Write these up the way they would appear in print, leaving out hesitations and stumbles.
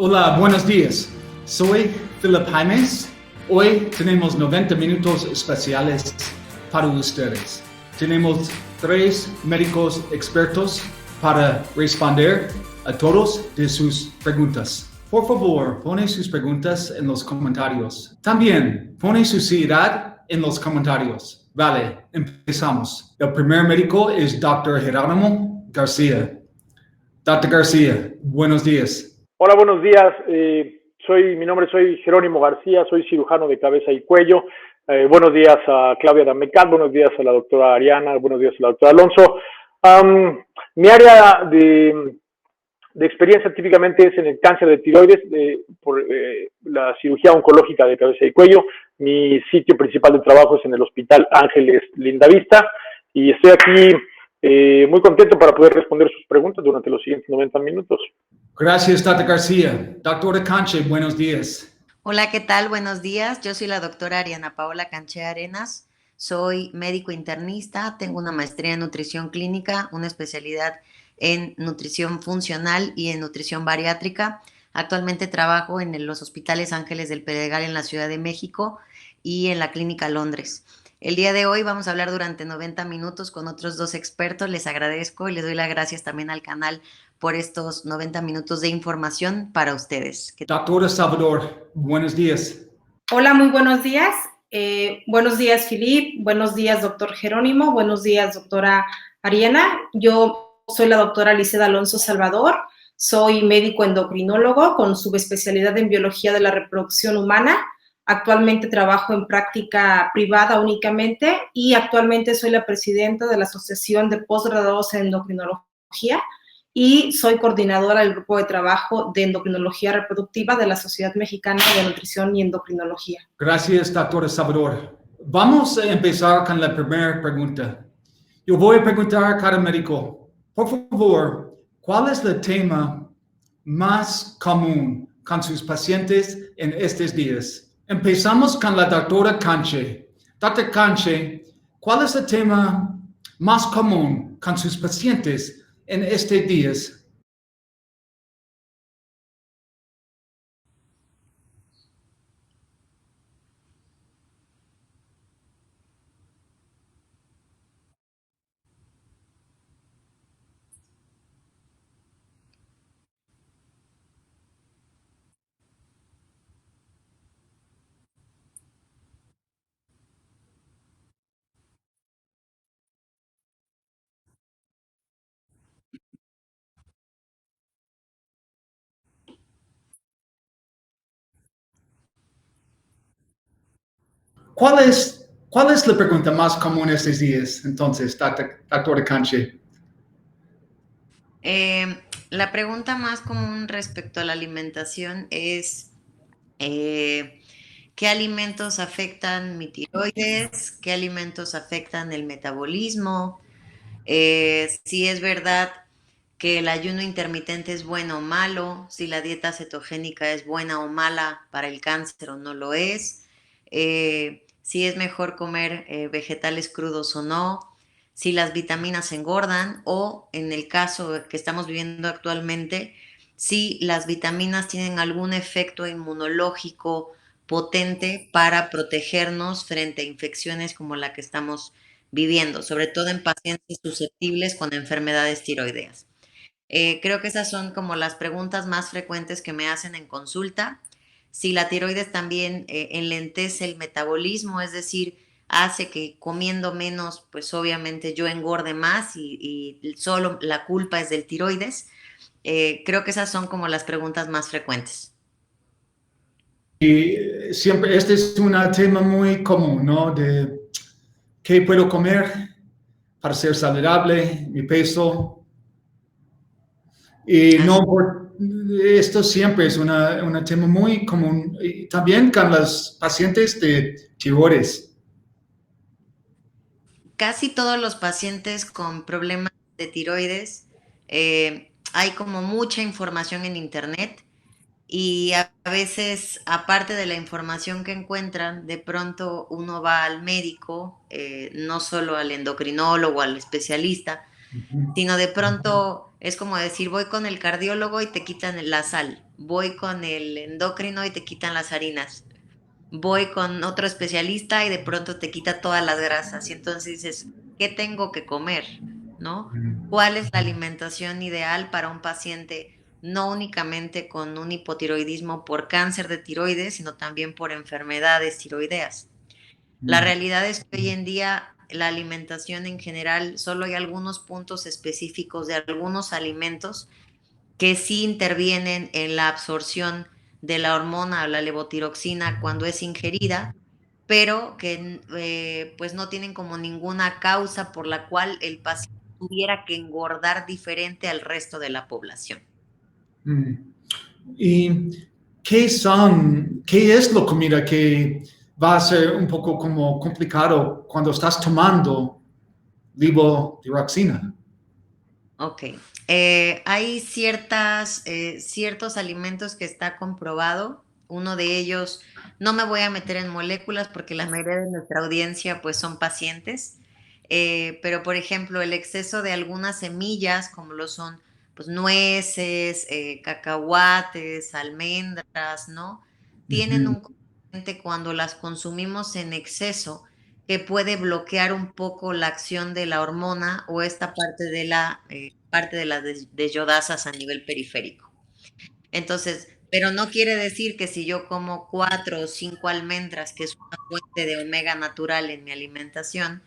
Hola, buenos días. Soy Philip Jaimes. Hoy tenemos 90 minutos especiales para ustedes. Tenemos 3 médicos expertos para responder a todas de sus preguntas. Por favor, pone sus preguntas en los comentarios. También pone su ciudad en los comentarios. Vale, empezamos. El primer médico es Dr. Jerónimo García. Dr. García, buenos días. Hola, buenos días. Soy Jerónimo García, soy cirujano de cabeza y cuello. Buenos días a Claudia Damecat, buenos días a la doctora Ariana, buenos días a la doctora Alonso. Mi área de experiencia típicamente es en el cáncer de tiroides por la cirugía oncológica de cabeza y cuello. Mi sitio principal de trabajo es en el Hospital Ángeles Lindavista y estoy aquí muy contento para poder responder sus preguntas durante los siguientes 90 minutos. Gracias, Dr. García. Doctora Canche, buenos días. Hola, ¿qué tal? Buenos días. Yo soy la doctora Ariana Paola Canche Arenas. Soy médico internista, tengo una maestría en nutrición clínica, una especialidad en nutrición funcional y en nutrición bariátrica. Actualmente trabajo en los Hospitales Ángeles del Pedregal en la Ciudad de México y en la Clínica Londres. El día de hoy vamos a hablar durante 90 minutos con otros 2 expertos. Les agradezco y les doy las gracias también al canal por estos 90 minutos de información para ustedes. Doctora Salvador, buenos días. Hola, muy buenos días. Buenos días, Filip. Buenos días, doctor Jerónimo. Buenos días, doctora Ariana. Yo soy la doctora Liceda Alonso Salvador. Soy médico endocrinólogo con subespecialidad en biología de la reproducción humana. Actualmente trabajo en práctica privada únicamente y actualmente soy la presidenta de la Asociación de Postgraduados en Endocrinología y soy coordinadora del grupo de trabajo de endocrinología reproductiva de la Sociedad Mexicana de Nutrición y Endocrinología. Gracias, doctora Salvador. Vamos a empezar con la primera pregunta. Yo voy a preguntar a cada médico, por favor, ¿cuál es el tema más común con sus pacientes en estos días? Empezamos con la doctora Canche. Doctor Canche, ¿cuál es el tema más común con sus pacientes en estos días? ¿Cuál es la pregunta más común estos días, entonces, doctora Canche? La pregunta más común respecto a la alimentación es ¿qué alimentos afectan mi tiroides? ¿Qué alimentos afectan el metabolismo? Si es verdad que el ayuno intermitente es bueno o malo, si la dieta cetogénica es buena o mala para el cáncer o no lo es, si es mejor comer vegetales crudos o no, si las vitaminas engordan o, en el caso que estamos viviendo actualmente, si las vitaminas tienen algún efecto inmunológico potente para protegernos frente a infecciones como la que estamos viviendo, sobre todo en pacientes susceptibles con enfermedades tiroideas. Creo que esas son como las preguntas más frecuentes que me hacen en consulta. Si la tiroides también enlentece el metabolismo, es decir, hace que comiendo menos, pues obviamente yo engorde más y solo la culpa es del tiroides. Creo que esas son como las preguntas más frecuentes. Y siempre, este es un tema muy común, ¿no? De qué puedo comer para ser saludable, mi peso. Y no, esto siempre es un tema muy común. Y también con los pacientes de tiroides. Casi todos los pacientes con problemas de tiroides, hay como mucha información en internet y a veces, aparte de la información que encuentran, de pronto uno va al médico, no solo al endocrinólogo, al especialista, sino de pronto es como decir, voy con el cardiólogo y te quitan la sal, voy con el endocrino y te quitan las harinas, voy con otro especialista y de pronto te quita todas las grasas. Y entonces dices, ¿qué tengo que comer? ¿No? ¿Cuál es la alimentación ideal para un paciente no únicamente con un hipotiroidismo por cáncer de tiroides, sino también por enfermedades tiroideas? La realidad es que hoy en día la alimentación en general, solo hay algunos puntos específicos de algunos alimentos que sí intervienen en la absorción de la hormona o la levotiroxina cuando es ingerida, pero que pues no tienen como ninguna causa por la cual el paciente tuviera que engordar diferente al resto de la población. ¿Y qué es la comida que va a ser un poco como complicado cuando estás tomando levotiroxina? Ok. Hay ciertos alimentos que está comprobado. Uno de ellos, no me voy a meter en moléculas porque la mayoría de nuestra audiencia pues son pacientes, pero por ejemplo el exceso de algunas semillas como lo son pues nueces, cacahuates, almendras, ¿no? Tienen un componente cuando las consumimos en exceso que puede bloquear un poco la acción de la hormona o esta parte de las deyodasas a nivel periférico. Entonces, pero no quiere decir que si yo como 4 o 5 almendras, que es una fuente de omega natural en mi alimentación,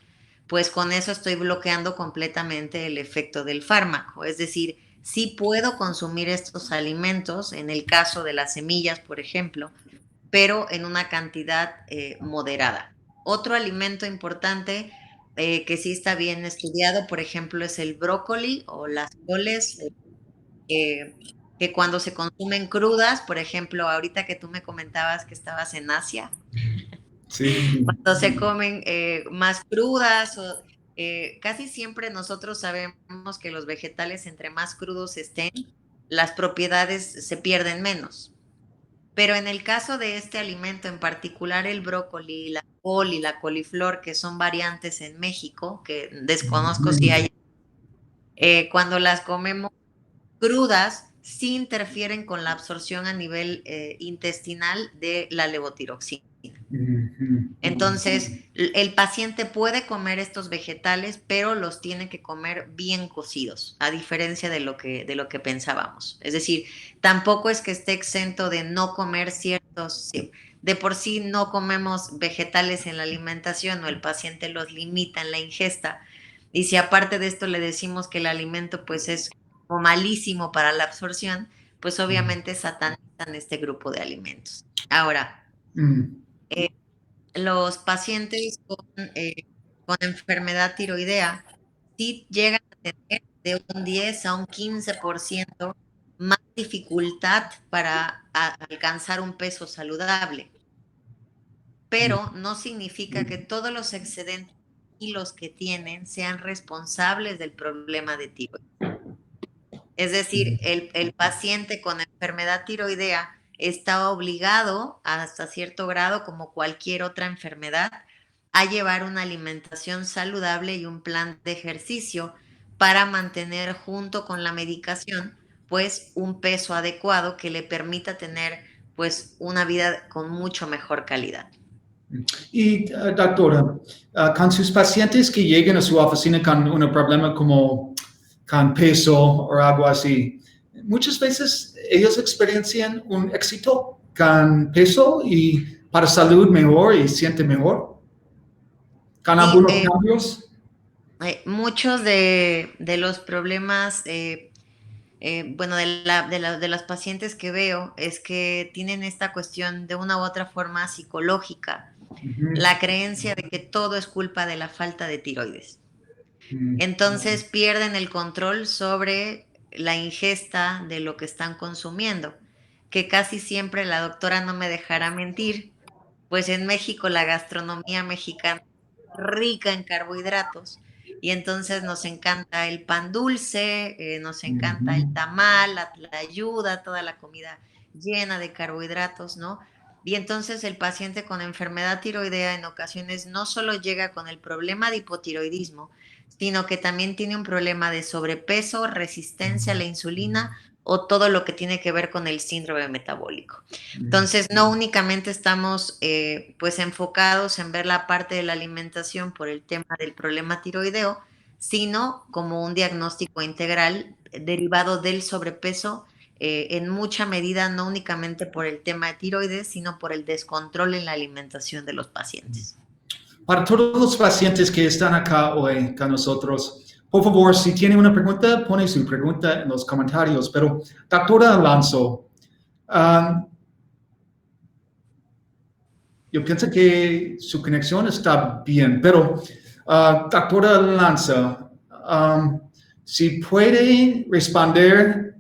pues con eso estoy bloqueando completamente el efecto del fármaco. Es decir, sí puedo consumir estos alimentos, en el caso de las semillas, por ejemplo, pero en una cantidad moderada. Otro alimento importante que sí está bien estudiado, por ejemplo, es el brócoli o las coles, eh, que cuando se consumen crudas, por ejemplo, ahorita que tú me comentabas que estabas en Asia, Sí. cuando se comen más crudas, casi siempre nosotros sabemos que los vegetales entre más crudos estén, las propiedades se pierden menos. Pero en el caso de este alimento, en particular el brócoli, la col y la coliflor, que son variantes en México, que desconozco si hay, cuando las comemos crudas, sí interfieren con la absorción a nivel intestinal de la levotiroxina. Entonces, el paciente puede comer estos vegetales, pero los tiene que comer bien cocidos, a diferencia de lo que pensábamos. Es decir, tampoco es que esté exento de no comer ciertos, de por sí no comemos vegetales en la alimentación o el paciente los limita en la ingesta. Y si aparte de esto le decimos que el alimento pues es como malísimo para la absorción, pues obviamente satanizan este grupo de alimentos. Ahora, los pacientes con enfermedad tiroidea sí llegan a tener de un 10 a un 15% más dificultad para alcanzar un peso saludable, pero no significa que todos los excedentes y los que tienen sean responsables del problema de tiroides. Es decir, el paciente con enfermedad tiroidea está obligado hasta cierto grado, como cualquier otra enfermedad, a llevar una alimentación saludable y un plan de ejercicio para mantener junto con la medicación pues un peso adecuado que le permita tener pues una vida con mucho mejor calidad. Y doctora, con sus pacientes que lleguen a su oficina con un problema como con peso o algo así, muchas veces ellos experiencian un éxito con peso y para salud mejor y sienten mejor. ¿Con algunos cambios? Muchos de los problemas, bueno, de las pacientes que veo es que tienen esta cuestión de una u otra forma psicológica, la creencia de que todo es culpa de la falta de tiroides. Entonces pierden el control sobre la ingesta de lo que están consumiendo, que casi siempre la doctora no me dejará mentir, pues en México la gastronomía mexicana es rica en carbohidratos y entonces nos encanta el pan dulce, nos encanta el tamal, la tlayuda, toda la comida llena de carbohidratos, ¿no? Y entonces el paciente con enfermedad tiroidea en ocasiones no solo llega con el problema de hipotiroidismo, sino que también tiene un problema de sobrepeso, resistencia a la insulina o todo lo que tiene que ver con el síndrome metabólico. Entonces, no únicamente estamos pues enfocados en ver la parte de la alimentación por el tema del problema tiroideo, sino como un diagnóstico integral derivado del sobrepeso en mucha medida, no únicamente por el tema de tiroides, sino por el descontrol en la alimentación de los pacientes. Para todos los pacientes que están acá hoy con nosotros, por favor, si tiene una pregunta, pone su pregunta en los comentarios. Pero, doctora Alonso, yo pienso que su conexión está bien, pero, doctora Alonso, si puede responder,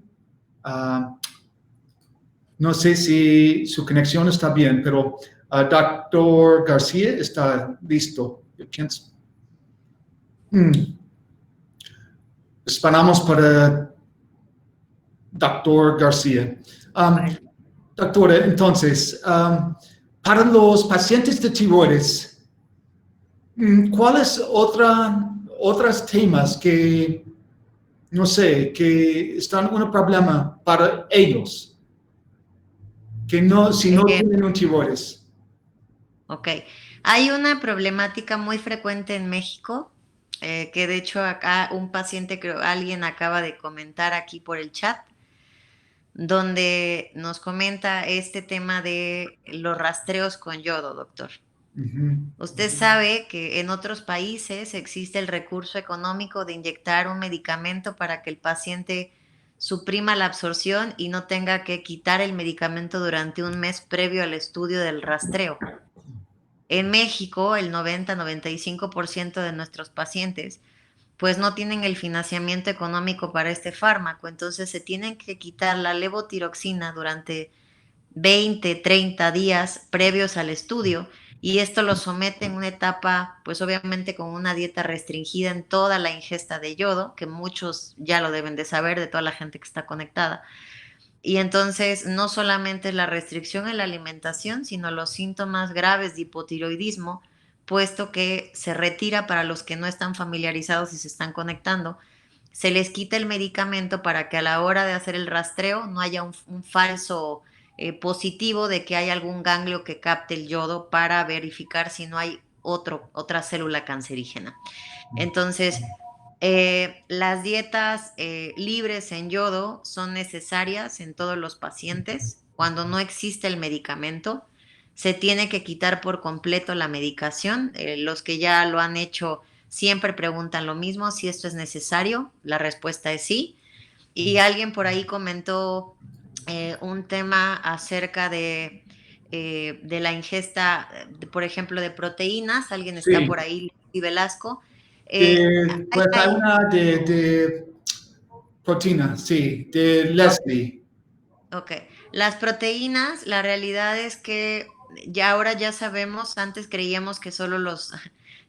no sé si su conexión está bien, pero doctor García está listo. Yo pienso. Esperamos para doctor García. Doctora, entonces, para los pacientes de tiroides, ¿cuáles otros temas que, no sé, que están un problema para ellos? Que no, si no tienen un tiroides. Ok. Hay una problemática muy frecuente en México, que de hecho acá un paciente, creo, alguien acaba de comentar aquí por el chat, donde nos comenta este tema de los rastreos con yodo, doctor. Usted sabe que en otros países existe el recurso económico de inyectar un medicamento para que el paciente suprima la absorción y no tenga que quitar el medicamento durante un mes previo al estudio del rastreo. En México, el 90-95% de nuestros pacientes pues no tienen el financiamiento económico para este fármaco, entonces se tienen que quitar la levotiroxina durante 20-30 días previos al estudio y esto lo somete en una etapa, pues obviamente con una dieta restringida en toda la ingesta de yodo, que muchos ya lo deben de saber de toda la gente que está conectada. Y entonces no solamente es la restricción en la alimentación, sino los síntomas graves de hipotiroidismo, puesto que se retira para los que no están familiarizados y se están conectando, se les quita el medicamento para que a la hora de hacer el rastreo no haya un falso positivo de que hay algún ganglio que capte el yodo para verificar si no hay otra célula cancerígena. Entonces, las dietas libres en yodo son necesarias en todos los pacientes. Cuando no existe el medicamento, se tiene que quitar por completo la medicación. Los que ya lo han hecho siempre preguntan lo mismo, si esto es necesario. La respuesta es sí. Y alguien por ahí comentó un tema acerca de la ingesta, por ejemplo, de proteínas. Alguien está Sí. por ahí, Luis Velasco. Pues hay una de proteína, sí, de Leslie. Ok. Las proteínas, la realidad es que ahora ya sabemos, antes creíamos que solo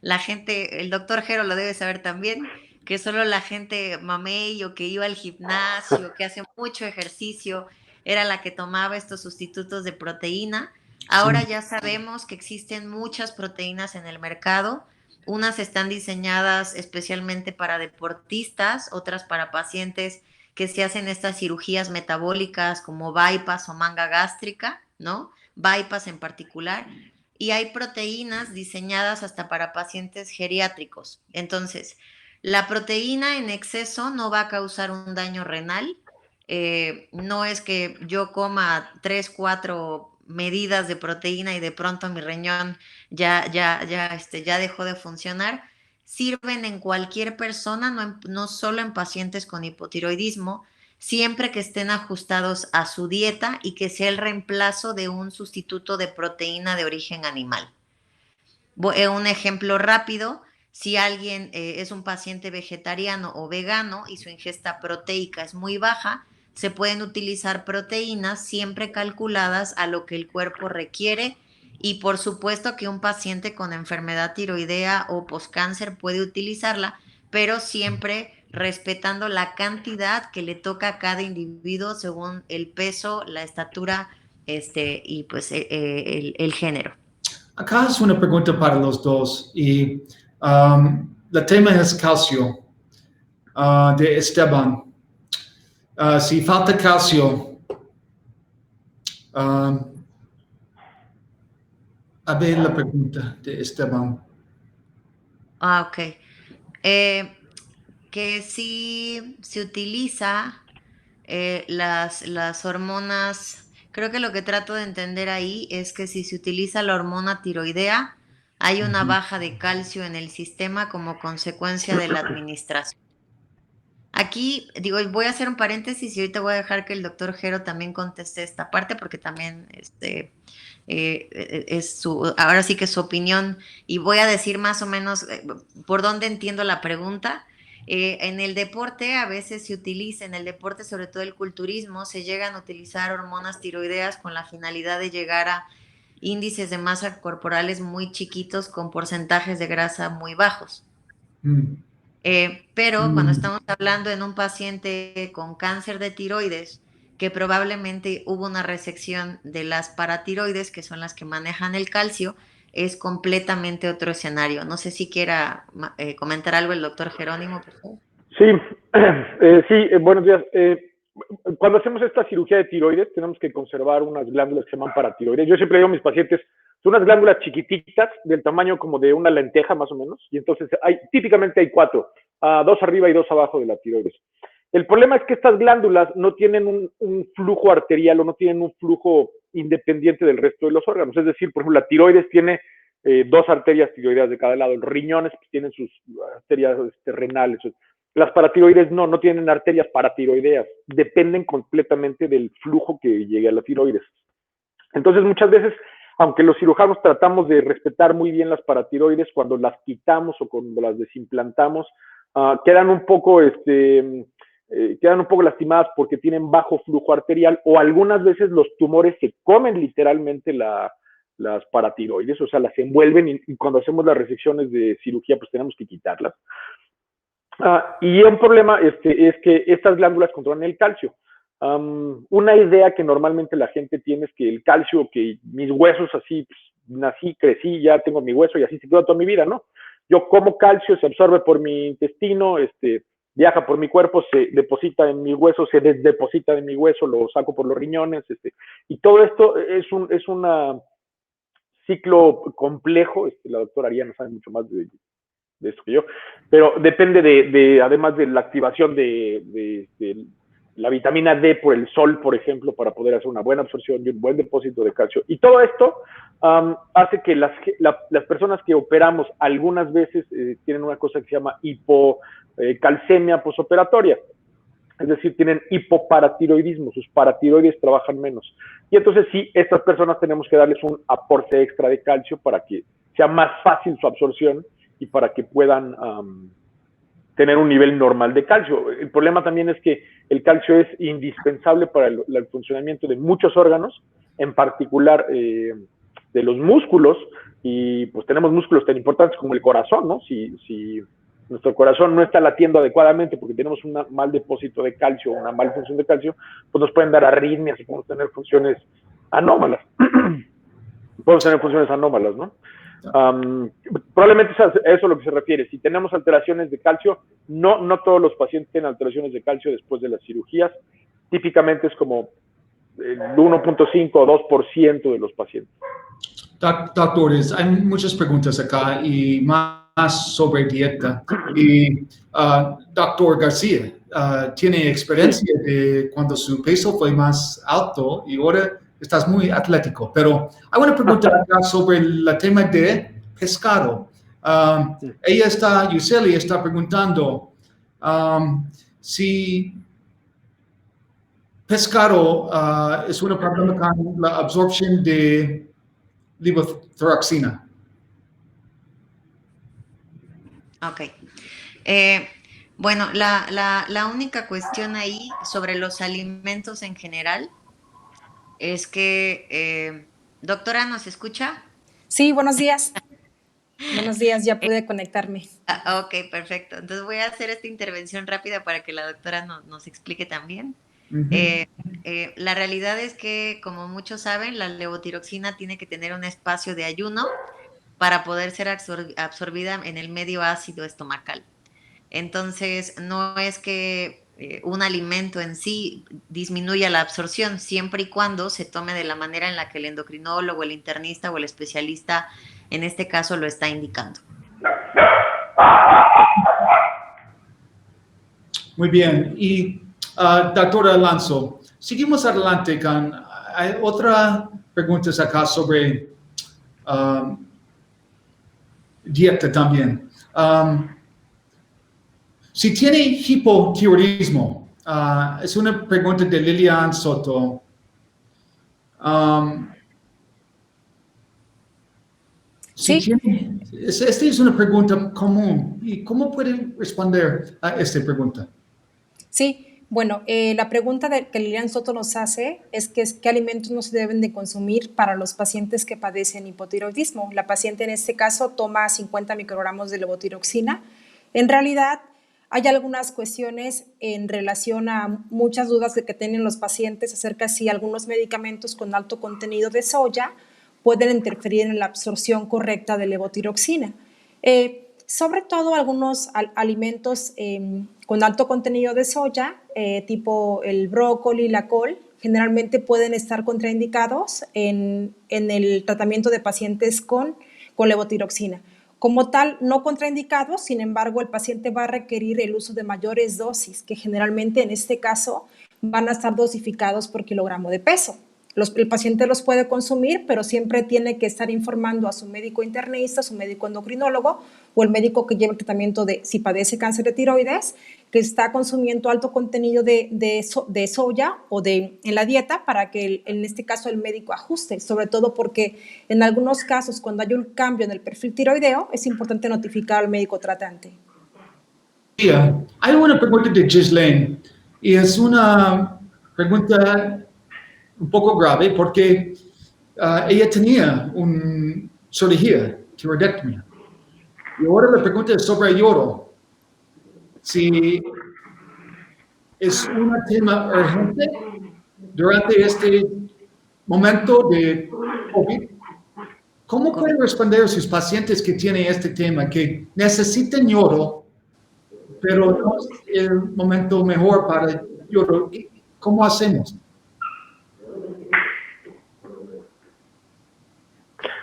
la gente, el doctor Jero lo debe saber también, que solo la gente mamey o que iba al gimnasio, que hace mucho ejercicio, era la que tomaba estos sustitutos de proteína. Ahora Sí. ya sabemos que existen muchas proteínas en el mercado. Unas están diseñadas especialmente para deportistas, otras para pacientes que se hacen estas cirugías metabólicas como bypass o manga gástrica, ¿no? Bypass en particular. Y hay proteínas diseñadas hasta para pacientes geriátricos. Entonces, la proteína en exceso no va a causar un daño renal. No es que yo coma 3, 4 medidas de proteína y de pronto mi riñón ya dejó de funcionar. Sirven en cualquier persona, no solo en pacientes con hipotiroidismo, siempre que estén ajustados a su dieta y que sea el reemplazo de un sustituto de proteína de origen animal. Un ejemplo rápido, si alguien es un paciente vegetariano o vegano y su ingesta proteica es muy baja, se pueden utilizar proteínas siempre calculadas a lo que el cuerpo requiere y por supuesto que un paciente con enfermedad tiroidea o postcáncer puede utilizarla, pero siempre respetando la cantidad que le toca a cada individuo según el peso, la estatura y pues el género. Acá es una pregunta para los dos y el tema es calcio de Esteban. Si falta calcio, a ver la pregunta de Esteban. Ok. Que si se utiliza las hormonas, creo que lo que trato de entender ahí es que si se utiliza la hormona tiroidea, hay una baja de calcio en el sistema como consecuencia de la administración. Aquí, digo, voy a hacer un paréntesis y ahorita voy a dejar que el doctor Jero también conteste esta parte porque también ahora sí que es su opinión y voy a decir más o menos por dónde entiendo la pregunta. En el deporte a veces se utiliza, en el deporte sobre todo el culturismo, se llegan a utilizar hormonas tiroideas con la finalidad de llegar a índices de masa corporales muy chiquitos con porcentajes de grasa muy bajos. Pero cuando estamos hablando en un paciente con cáncer de tiroides, que probablemente hubo una resección de las paratiroides, que son las que manejan el calcio, es completamente otro escenario. No sé si quiera comentar algo el doctor Jerónimo, por favor. Sí, buenos días. Cuando hacemos esta cirugía de tiroides, tenemos que conservar unas glándulas que se llaman paratiroides. Yo siempre digo a mis pacientes, son unas glándulas chiquititas, del tamaño como de una lenteja más o menos, y entonces típicamente hay 4, 2 arriba y 2 abajo de la tiroides. El problema es que estas glándulas no tienen un flujo arterial o no tienen un flujo independiente del resto de los órganos. Es decir, por ejemplo, la tiroides tiene 2 arterias tiroideas de cada lado. Los riñones pues, tienen sus arterias renales. Las paratiroides no tienen arterias paratiroideas. Dependen completamente del flujo que llegue a la tiroides. Entonces, muchas veces, aunque los cirujanos tratamos de respetar muy bien las paratiroides, cuando las quitamos o cuando las desimplantamos, quedan un poco lastimadas porque tienen bajo flujo arterial o algunas veces los tumores se comen literalmente las paratiroides, o sea, las envuelven y cuando hacemos las resecciones de cirugía pues tenemos que quitarlas. Y un problema es que estas glándulas controlan el calcio. Una idea que normalmente la gente tiene es que el calcio, que mis huesos así, pues, nací, crecí, ya tengo mi hueso y así se quedó toda mi vida, ¿no? Yo como calcio, se absorbe por mi intestino, viaja por mi cuerpo, se deposita en mi hueso, se desdeposita de mi hueso, lo saco por los riñones, y todo esto es un ciclo complejo. La doctora Ariana sabe mucho más de esto que yo, pero depende además de la activación de la vitamina D por el sol, por ejemplo, para poder hacer una buena absorción y un buen depósito de calcio. Y todo esto hace que las personas que operamos algunas veces tienen una cosa que se llama hipocalcemia posoperatoria. Es decir, tienen hipoparatiroidismo, sus paratiroides trabajan menos. Y entonces sí, estas personas tenemos que darles un aporte extra de calcio para que sea más fácil su absorción y para que puedan tener un nivel normal de calcio. El problema también es que el calcio es indispensable para el funcionamiento de muchos órganos, en particular de los músculos, y pues tenemos músculos tan importantes como el corazón, ¿no? Si nuestro corazón no está latiendo adecuadamente porque tenemos un mal depósito de calcio, una mala función de calcio, pues nos pueden dar arritmias y podemos tener funciones anómalas. Podemos tener funciones anómalas, ¿no? Probablemente es a eso a lo que se refiere. Si tenemos alteraciones de calcio, no todos los pacientes tienen alteraciones de calcio después de las cirugías. Típicamente es como el 1.5 o 2% de los pacientes. Doctores, hay muchas preguntas acá y más sobre dieta. Y doctor García tiene experiencia de cuando su peso fue más alto y ahora estás muy atlético, pero hay una pregunta acá sobre el tema de pescado. Yuseli está preguntando si pescado es un problema con la absorción de levothyroxina. Ok. Bueno, la única cuestión ahí sobre los alimentos en general es que, doctora, ¿nos escucha? Sí, buenos días. Buenos días, ya pude conectarme. Ok, perfecto. Entonces voy a hacer esta intervención rápida para que la doctora nos explique también. La realidad es que, como muchos saben, la levotiroxina tiene que tener un espacio de ayuno para poder ser absorbida en el medio ácido estomacal. Entonces, no es que un alimento en sí disminuya la absorción, siempre y cuando se tome de la manera en la que el endocrinólogo, el internista o el especialista, en este caso, lo está indicando. Muy bien. Y, doctora Alonso, seguimos adelante con hay otra preguntas acá sobre dieta también. Si tiene hipotiroidismo, es una pregunta de Lilian Soto. Si Sí. esta es una pregunta común. ¿Y cómo pueden responder a esta pregunta? Sí, bueno, la pregunta que Lilian Soto nos hace es que qué alimentos no se deben de consumir para los pacientes que padecen hipotiroidismo. La paciente en este caso toma 50 microgramos de levotiroxina. En realidad, hay algunas cuestiones en relación a muchas dudas que tienen los pacientes acerca de si algunos medicamentos con alto contenido de soya pueden interferir en la absorción correcta de levotiroxina. Sobre todo algunos alimentos con alto contenido de soya, tipo el brócoli, la col, generalmente pueden estar contraindicados en el tratamiento de pacientes con levotiroxina. Como tal, no contraindicados, sin embargo, el paciente va a requerir el uso de mayores dosis, que generalmente en este caso van a estar dosificados por kilogramo de peso. El paciente los puede consumir, pero siempre tiene que estar informando a su médico internista, a su médico endocrinólogo o el médico que lleva el tratamiento de si padece cáncer de tiroides, que está consumiendo alto contenido de soya o en la dieta para que en este caso el médico ajuste, sobre todo porque en algunos casos cuando hay un cambio en el perfil tiroideo es importante notificar al médico tratante. Hay una pregunta de Ghislaine y es una pregunta un poco grave porque ella tenía una cirugía, tiroidectomía. Y ahora la pregunta es sobre yodo. Si es un tema urgente durante este momento de COVID, ¿cómo pueden responder a sus pacientes que tienen este tema, que necesitan yodo, pero no es el momento mejor para yodo? ¿Cómo hacemos?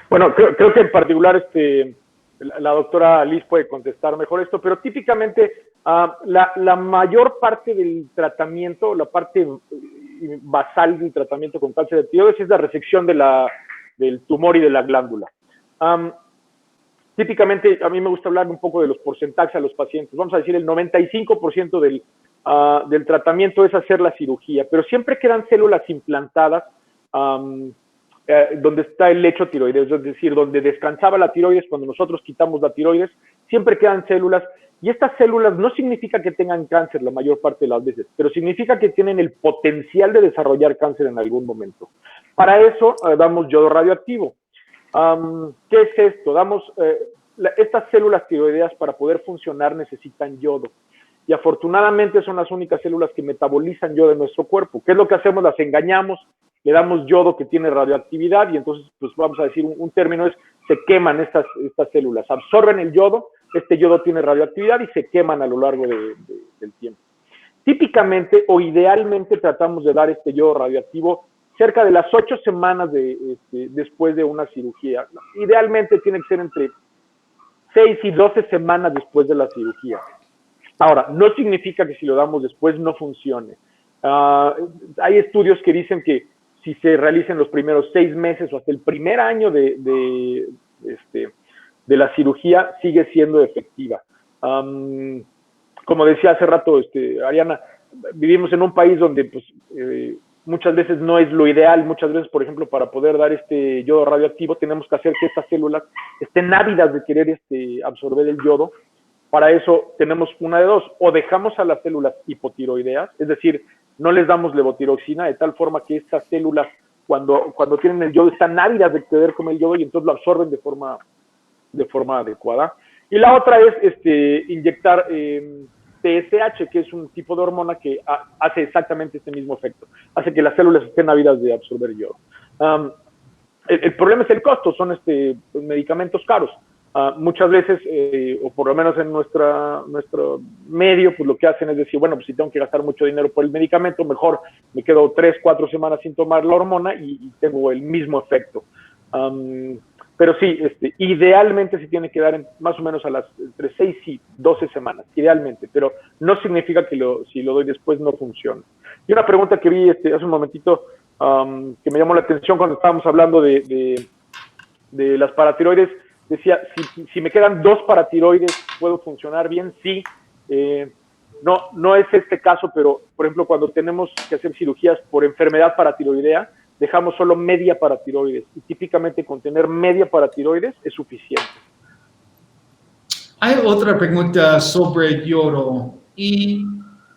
Bueno, creo que en particular la doctora Liz puede contestar mejor esto, pero típicamente la mayor parte del tratamiento, la parte basal del tratamiento con cáncer de tiroides es la resección del tumor y de la glándula. Típicamente a mí me gusta hablar un poco de los porcentajes a los pacientes. Vamos a decir el 95% del tratamiento es hacer la cirugía, pero siempre quedan células implantadas donde está el lecho tiroideo, es decir, donde descansaba la tiroides. Cuando nosotros quitamos la tiroides, siempre quedan células, y estas células no significa que tengan cáncer la mayor parte de las veces, pero significa que tienen el potencial de desarrollar cáncer en algún momento. Para eso damos yodo radioactivo. ¿Qué es esto? Estas células tiroideas, para poder funcionar, necesitan yodo. Y afortunadamente son las únicas células que metabolizan yodo en nuestro cuerpo. ¿Qué es lo que hacemos? Las engañamos, le damos yodo que tiene radioactividad y entonces, pues vamos a decir, un término es, se queman estas células, absorben el yodo, este yodo tiene radioactividad y se queman a lo largo del tiempo. Típicamente o idealmente tratamos de dar este yodo radioactivo cerca de las 8 semanas después de una cirugía. Idealmente tiene que ser entre 6 y 12 semanas después de la cirugía. Ahora, no significa que si lo damos después no funcione. Hay estudios que dicen que si se realizan los primeros 6 meses o hasta el primer año de la cirugía, sigue siendo efectiva. Como decía hace rato Ariana, vivimos en un país donde pues, muchas veces no es lo ideal. Muchas veces, por ejemplo, para poder dar este yodo radioactivo, tenemos que hacer que estas células estén ávidas de querer absorber el yodo. Para eso tenemos una de dos: o dejamos a las células hipotiroideas, es decir, no les damos levotiroxina, de tal forma que estas células, cuando tienen el yodo, están ávidas de querer comer el yodo y entonces lo absorben de forma adecuada. Y la otra es inyectar TSH, que es un tipo de hormona que hace exactamente este mismo efecto, hace que las células estén ávidas de absorber yodo. El problema es el costo, son medicamentos caros. Muchas veces, o por lo menos en nuestro medio, pues lo que hacen es decir, bueno, pues si tengo que gastar mucho dinero por el medicamento, mejor me quedo 3, 4 semanas sin tomar la hormona y tengo el mismo efecto. Pero sí, idealmente se tiene que dar más o menos entre 6 y 12 semanas, idealmente, pero no significa que si lo doy después no funcione. Y una pregunta que vi hace un momentito, que me llamó la atención cuando estábamos hablando de las paratiroides, decía, si me quedan 2 paratiroides, ¿puedo funcionar bien? Sí. No es este caso, pero, por ejemplo, cuando tenemos que hacer cirugías por enfermedad paratiroidea, dejamos solo media paratiroides, y típicamente con tener media paratiroides es suficiente. Hay otra pregunta sobre yodo y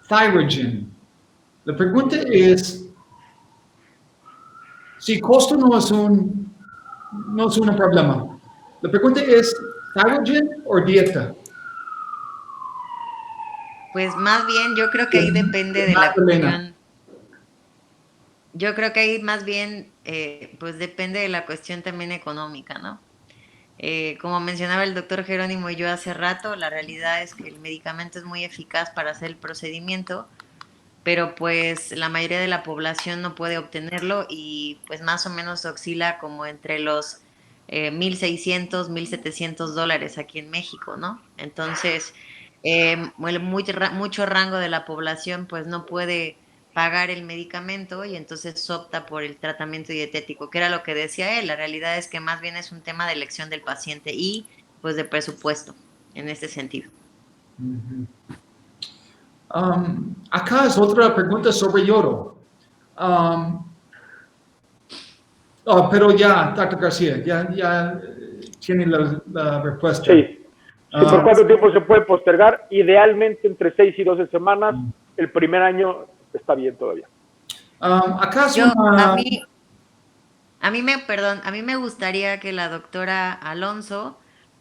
thyrogen. La pregunta es, si costo no es un problema, la pregunta es, ¿thyrogen o dieta? Pues más bien yo creo que ahí depende de la cuestión. Yo creo que ahí más bien pues depende de la cuestión también económica, ¿no? Como mencionaba el doctor Jerónimo y yo hace rato, la realidad es que el medicamento es muy eficaz para hacer el procedimiento, pero pues la mayoría de la población no puede obtenerlo y pues más o menos oscila como entre los $1,600, $1,700 aquí en México, ¿no? Entonces, mucho rango de la población pues no puede pagar el medicamento y entonces opta por el tratamiento dietético, que era lo que decía él. La realidad es que más bien es un tema de elección del paciente y pues de presupuesto en este sentido. Acá es otra pregunta sobre yodo. Pero ya, Dr. García, ya tiene la respuesta. Sí. ¿Por cuánto tiempo se puede postergar? Idealmente entre 6 y 12 semanas. El primer año está bien todavía. Acá es a mí me gustaría que la doctora Alonso,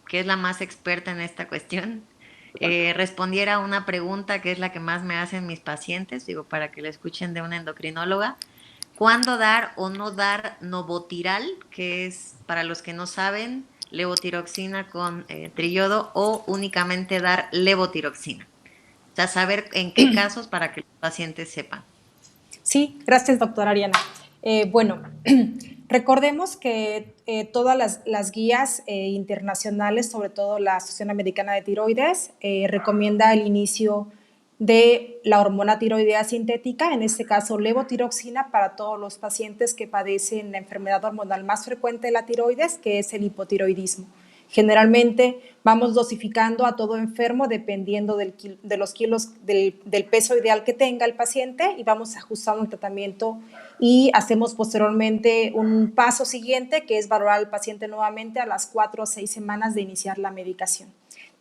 que es la más experta en esta cuestión, respondiera a una pregunta que es la que más me hacen mis pacientes, digo, para que la escuchen de una endocrinóloga. ¿Cuándo dar o no dar Novotiral, que es, para los que no saben, levotiroxina con triodo, o únicamente dar levotiroxina? O sea, saber en qué casos para que los pacientes sepan. Sí, gracias, doctora Ariana. Bueno, recordemos que todas las guías internacionales, sobre todo la Asociación Americana de Tiroides, recomienda el inicio de la hormona tiroidea sintética, en este caso levotiroxina, para todos los pacientes que padecen la enfermedad hormonal más frecuente de la tiroides, que es el hipotiroidismo. Generalmente vamos dosificando a todo enfermo dependiendo de los kilos del peso ideal que tenga el paciente y vamos ajustando el tratamiento y hacemos posteriormente un paso siguiente que es valorar al paciente nuevamente a las 4 o 6 semanas de iniciar la medicación.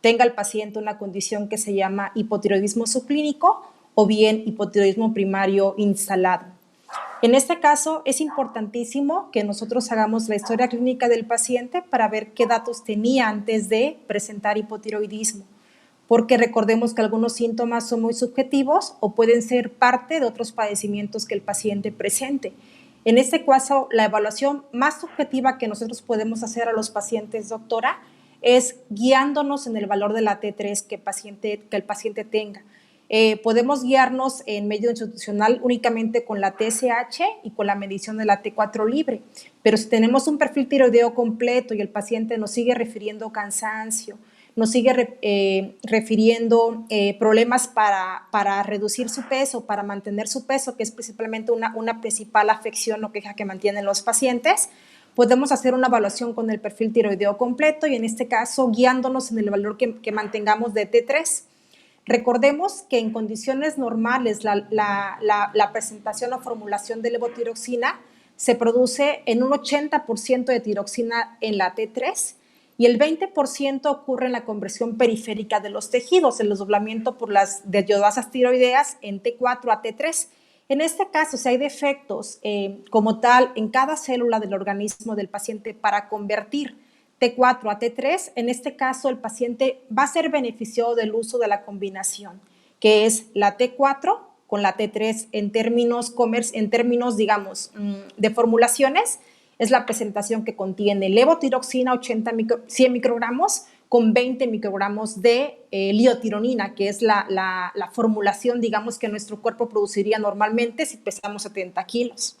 Tenga el paciente una condición que se llama hipotiroidismo subclínico o bien hipotiroidismo primario instalado. En este caso, es importantísimo que nosotros hagamos la historia clínica del paciente para ver qué datos tenía antes de presentar hipotiroidismo, porque recordemos que algunos síntomas son muy subjetivos o pueden ser parte de otros padecimientos que el paciente presente. En este caso, la evaluación más subjetiva que nosotros podemos hacer a los pacientes, doctora, es guiándonos en el valor de la T3 que el paciente tenga. Podemos guiarnos en medio institucional únicamente con la TSH y con la medición de la T4 libre, pero si tenemos un perfil tiroideo completo y el paciente nos sigue refiriendo cansancio, nos sigue refiriendo problemas para reducir su peso, para mantener su peso, que es principalmente una principal afección o queja que mantienen los pacientes, podemos hacer una evaluación con el perfil tiroideo completo y en este caso guiándonos en el valor que mantengamos de T3. Recordemos que en condiciones normales la presentación o formulación de levotiroxina se produce en un 80% de tiroxina en la T3 y el 20% ocurre en la conversión periférica de los tejidos, el desdoblamiento por las desdiodoasas tiroideas en T4 a T3. En este caso, si hay defectos como tal en cada célula del organismo del paciente para convertir T4 a T3, en este caso el paciente va a ser beneficiado del uso de la combinación, que es la T4 con la T3 en términos, digamos, de formulaciones. Es la presentación que contiene levotiroxina 100 microgramos con 20 microgramos de liotironina, que es la formulación, digamos, que nuestro cuerpo produciría normalmente si pesamos 70 kilos.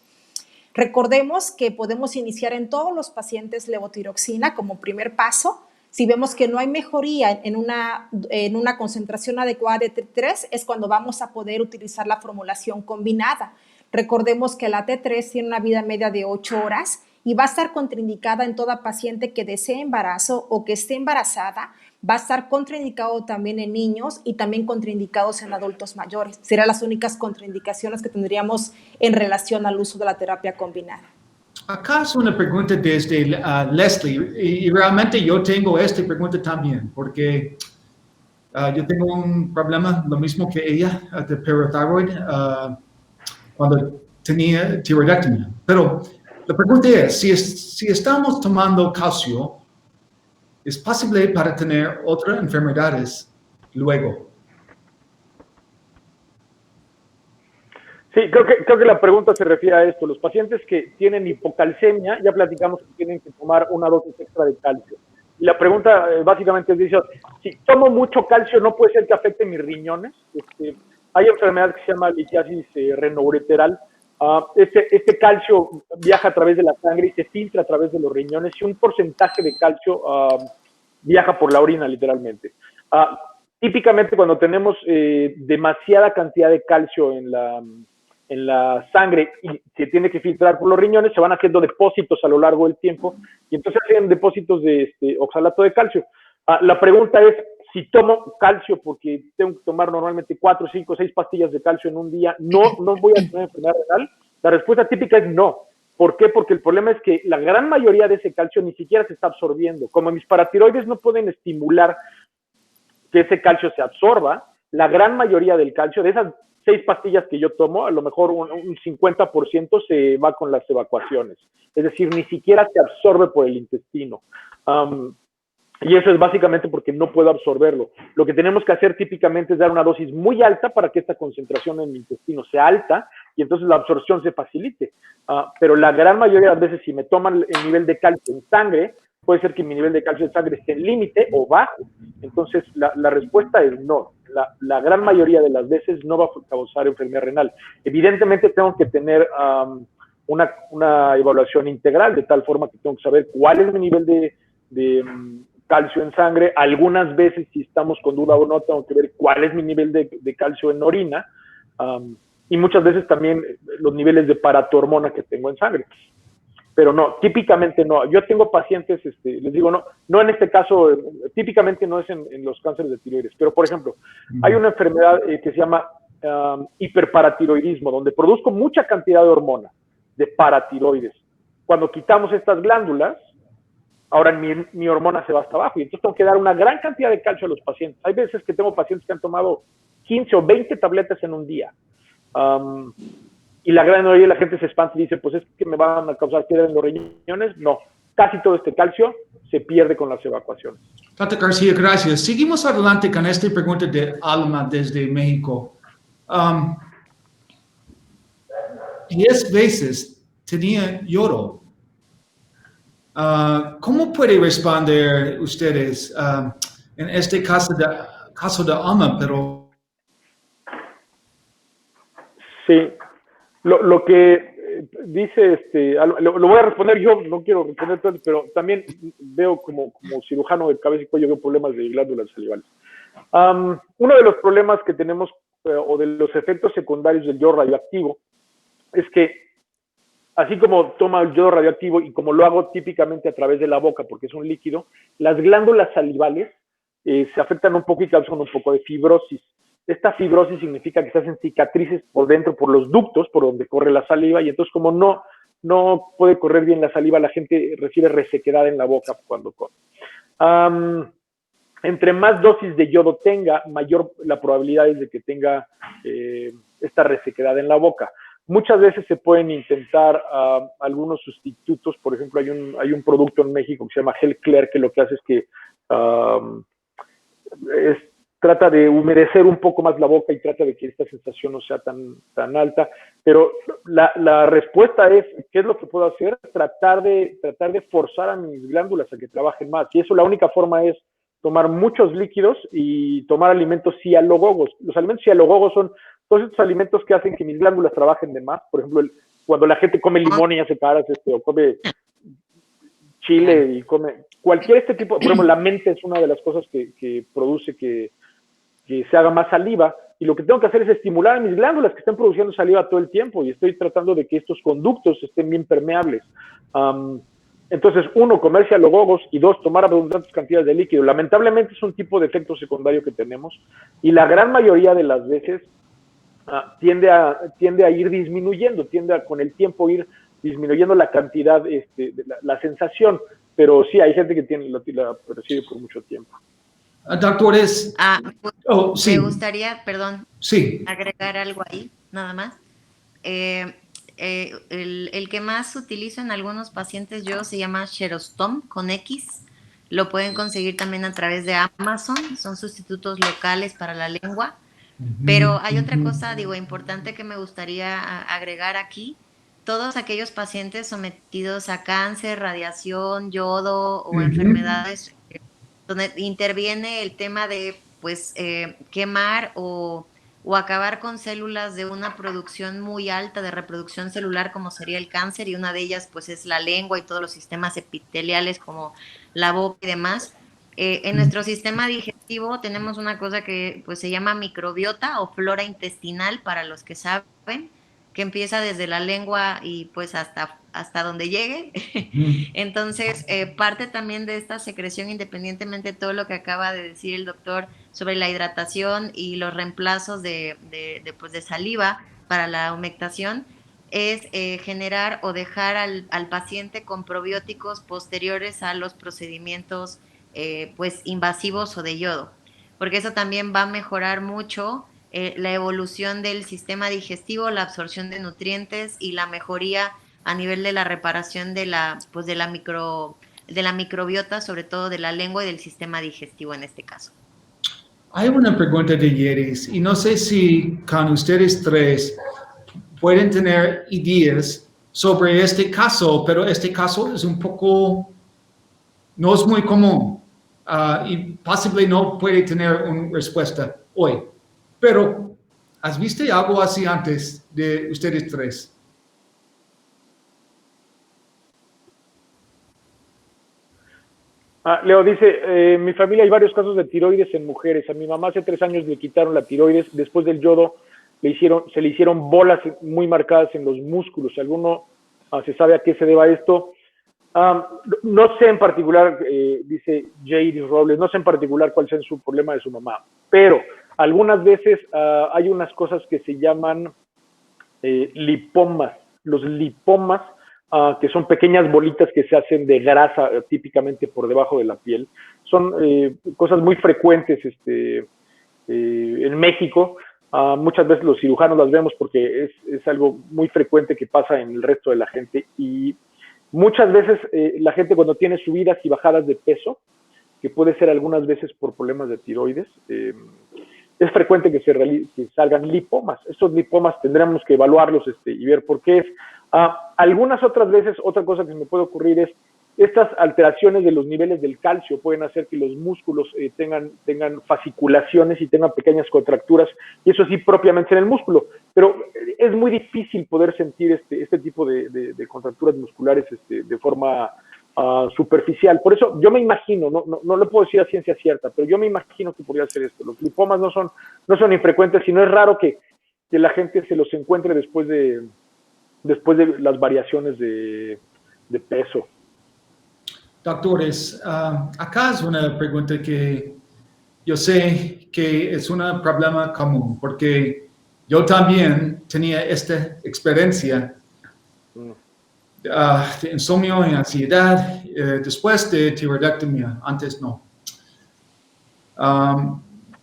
Recordemos que podemos iniciar en todos los pacientes levotiroxina como primer paso. Si vemos que no hay mejoría en una concentración adecuada de T3, es cuando vamos a poder utilizar la formulación combinada. Recordemos que la T3 tiene una vida media de 8 horas y va a estar contraindicada en toda paciente que desee embarazo o que esté embarazada. Va a estar contraindicado también en niños y también contraindicados en adultos mayores. Serán las únicas contraindicaciones que tendríamos en relación al uso de la terapia combinada. Acá es una pregunta desde Leslie, y realmente yo tengo esta pregunta también, porque yo tengo un problema, lo mismo que ella, de parathyroid, cuando tenía tiroidectomía. Pero la pregunta es, si estamos tomando calcio, ¿es posible para tener otras enfermedades luego? Sí, creo que la pregunta se refiere a esto. Los pacientes que tienen hipocalcemia, ya platicamos que tienen que tomar una dosis extra de calcio. Y la pregunta básicamente dice, si tomo mucho calcio, ¿no puede ser que afecte mis riñones? Hay enfermedad que se llama litiasis renoureteral. Este calcio viaja a través de la sangre y se filtra a través de los riñones y un porcentaje de calcio viaja por la orina, literalmente. Típicamente cuando tenemos demasiada cantidad de calcio en la sangre y se tiene que filtrar por los riñones, se van haciendo depósitos a lo largo del tiempo y entonces hacen depósitos de oxalato de calcio. La pregunta es, si tomo calcio porque tengo que tomar normalmente 4, 5, 6 pastillas de calcio en un día, ¿no voy a tener enfermedad renal? La respuesta típica es no. ¿Por qué? Porque el problema es que la gran mayoría de ese calcio ni siquiera se está absorbiendo. Como mis paratiroides no pueden estimular que ese calcio se absorba, la gran mayoría del calcio, de esas 6 pastillas que yo tomo, a lo mejor un 50% se va con las evacuaciones. Es decir, ni siquiera se absorbe por el intestino. Y eso es básicamente porque no puedo absorberlo. Lo que tenemos que hacer típicamente es dar una dosis muy alta para que esta concentración en mi intestino sea alta y entonces la absorción se facilite. Pero la gran mayoría de las veces, si me toman el nivel de calcio en sangre, puede ser que mi nivel de calcio en sangre esté en límite o bajo. Entonces, la respuesta es no. La gran mayoría de las veces no va a causar enfermedad renal. Evidentemente, tengo que tener una evaluación integral, de tal forma que tengo que saber cuál es mi nivel de calcio en sangre. Algunas veces, si estamos con duda o no, tengo que ver cuál es mi nivel de calcio en orina. Y muchas veces también los niveles de paratormona que tengo en sangre. Pero no, típicamente no. Yo tengo pacientes, les digo, no en este caso, típicamente no es en los cánceres de tiroides, pero por ejemplo, hay una enfermedad que se llama hiperparatiroidismo, donde produzco mucha cantidad de hormona, de paratiroides. Cuando quitamos estas glándulas, ahora mi hormona se va hasta abajo y entonces tengo que dar una gran cantidad de calcio a los pacientes. Hay veces que tengo pacientes que han tomado 15 o 20 tabletas en un día. Y la gran mayoría de la gente se espanta y dice, pues es que me van a causar piedra en los riñones. No, casi todo este calcio se pierde con las evacuaciones. Tata García, gracias. Seguimos adelante con esta pregunta de Alma desde México. 10 veces tenía yodo. ¿Cómo puede responder ustedes en este caso de Alma, pero... Sí. Lo que dice, lo voy a responder yo, no quiero responder todo, pero también veo como cirujano de cabeza y cuello, veo problemas de glándulas salivales. Uno de los problemas que tenemos, o de los efectos secundarios del yodo radioactivo, es que, así como toma el yodo radioactivo y como lo hago típicamente a través de la boca, porque es un líquido, las glándulas salivales se afectan un poco y causan un poco de fibrosis. Esta fibrosis significa que se hacen cicatrices por dentro, por los ductos, por donde corre la saliva, y entonces como no puede correr bien la saliva, la gente recibe resequedad en la boca cuando come. Entre más dosis de yodo tenga, mayor la probabilidad es de que tenga esta resequedad en la boca. Muchas veces se pueden intentar algunos sustitutos. Por ejemplo, hay un producto en México que se llama Gel Clear, que lo que hace es que trata de humedecer un poco más la boca y trata de que esta sensación no sea tan alta. Pero la respuesta es, ¿qué es lo que puedo hacer? Tratar de forzar a mis glándulas a que trabajen más. Y eso, la única forma es tomar muchos líquidos y tomar alimentos cialogogos. Los alimentos cialogogos son todos estos alimentos que hacen que mis glándulas trabajen de más. Por ejemplo, cuando la gente come limón y hace caras, o come chile y come cualquier tipo, por ejemplo, la menta es una de las cosas que produce que se haga más saliva, y lo que tengo que hacer es estimular a mis glándulas que estén produciendo saliva todo el tiempo, y estoy tratando de que estos conductos estén bien permeables. Entonces, 1, comer cialogogos, y 2, tomar abundantes cantidades de líquido. Lamentablemente es un tipo de efecto secundario que tenemos, y la gran mayoría de las veces tiende a ir disminuyendo, con el tiempo ir disminuyendo la cantidad, la sensación, pero sí, hay gente que la percibe por mucho tiempo. Doctores, sí. Me gustaría, perdón, Sí. agregar algo ahí, nada más. El que más utilizo en algunos pacientes yo se llama Xerostom con X. Lo pueden conseguir también a través de Amazon. Son sustitutos locales para la lengua. Pero hay otra cosa, importante que me gustaría agregar aquí. Todos aquellos pacientes sometidos a cáncer, radiación, yodo o enfermedades donde interviene el tema de pues quemar o acabar con células de una producción muy alta de reproducción celular, como sería el cáncer, y una de ellas pues es la lengua y todos los sistemas epiteliales como la boca y demás. En nuestro sistema digestivo tenemos una cosa que pues se llama microbiota o flora intestinal, para los que saben, que empieza desde la lengua y pues hasta donde llegue. Entonces, parte también de esta secreción, independientemente de todo lo que acaba de decir el doctor sobre la hidratación y los reemplazos de saliva para la humectación, es generar o dejar al paciente con probióticos posteriores a los procedimientos pues invasivos o de yodo, porque eso también va a mejorar mucho la evolución del sistema digestivo, la absorción de nutrientes y la mejoría a nivel de la reparación de la microbiota, sobre todo de la lengua y del sistema digestivo en este caso. Hay una pregunta de Yeris, y no sé si con ustedes tres pueden tener ideas sobre este caso, pero este caso es un poco, no es muy común, y posiblemente no puede tener una respuesta hoy. Pero, ¿has visto algo así antes de ustedes tres? Leo dice, en mi familia hay varios casos de tiroides en mujeres. A mi mamá hace 3 años le quitaron la tiroides. Después del yodo se le hicieron bolas muy marcadas en los músculos. ¿Alguno se sabe a qué se deba esto? No sé en particular, dice J.D. Robles, no sé en particular cuál sea su problema de su mamá, pero algunas veces hay unas cosas que se llaman lipomas. Los lipomas, que son pequeñas bolitas que se hacen de grasa típicamente por debajo de la piel, son cosas muy frecuentes en México. Muchas veces los cirujanos las vemos porque es algo muy frecuente que pasa en el resto de la gente, y muchas veces la gente cuando tiene subidas y bajadas de peso, que puede ser algunas veces por problemas de tiroides, es frecuente que salgan lipomas. Estos lipomas tendremos que evaluarlos y ver por qué es. Algunas otras veces, otra cosa que se me puede ocurrir es estas alteraciones de los niveles del calcio pueden hacer que los músculos tengan fasciculaciones y tengan pequeñas contracturas, y eso sí propiamente en el músculo, pero es muy difícil poder sentir este tipo de contracturas musculares de forma superficial. Por eso yo me imagino, no le puedo decir a ciencia cierta, pero yo me imagino que podría ser esto. Los lipomas no son infrecuentes, y no es raro que la gente se los encuentre después de las variaciones de peso. Doctores, acá es una pregunta que yo sé que es un problema común, porque yo también tenía esta experiencia de insomnio y ansiedad después de tiroidectomía, antes no.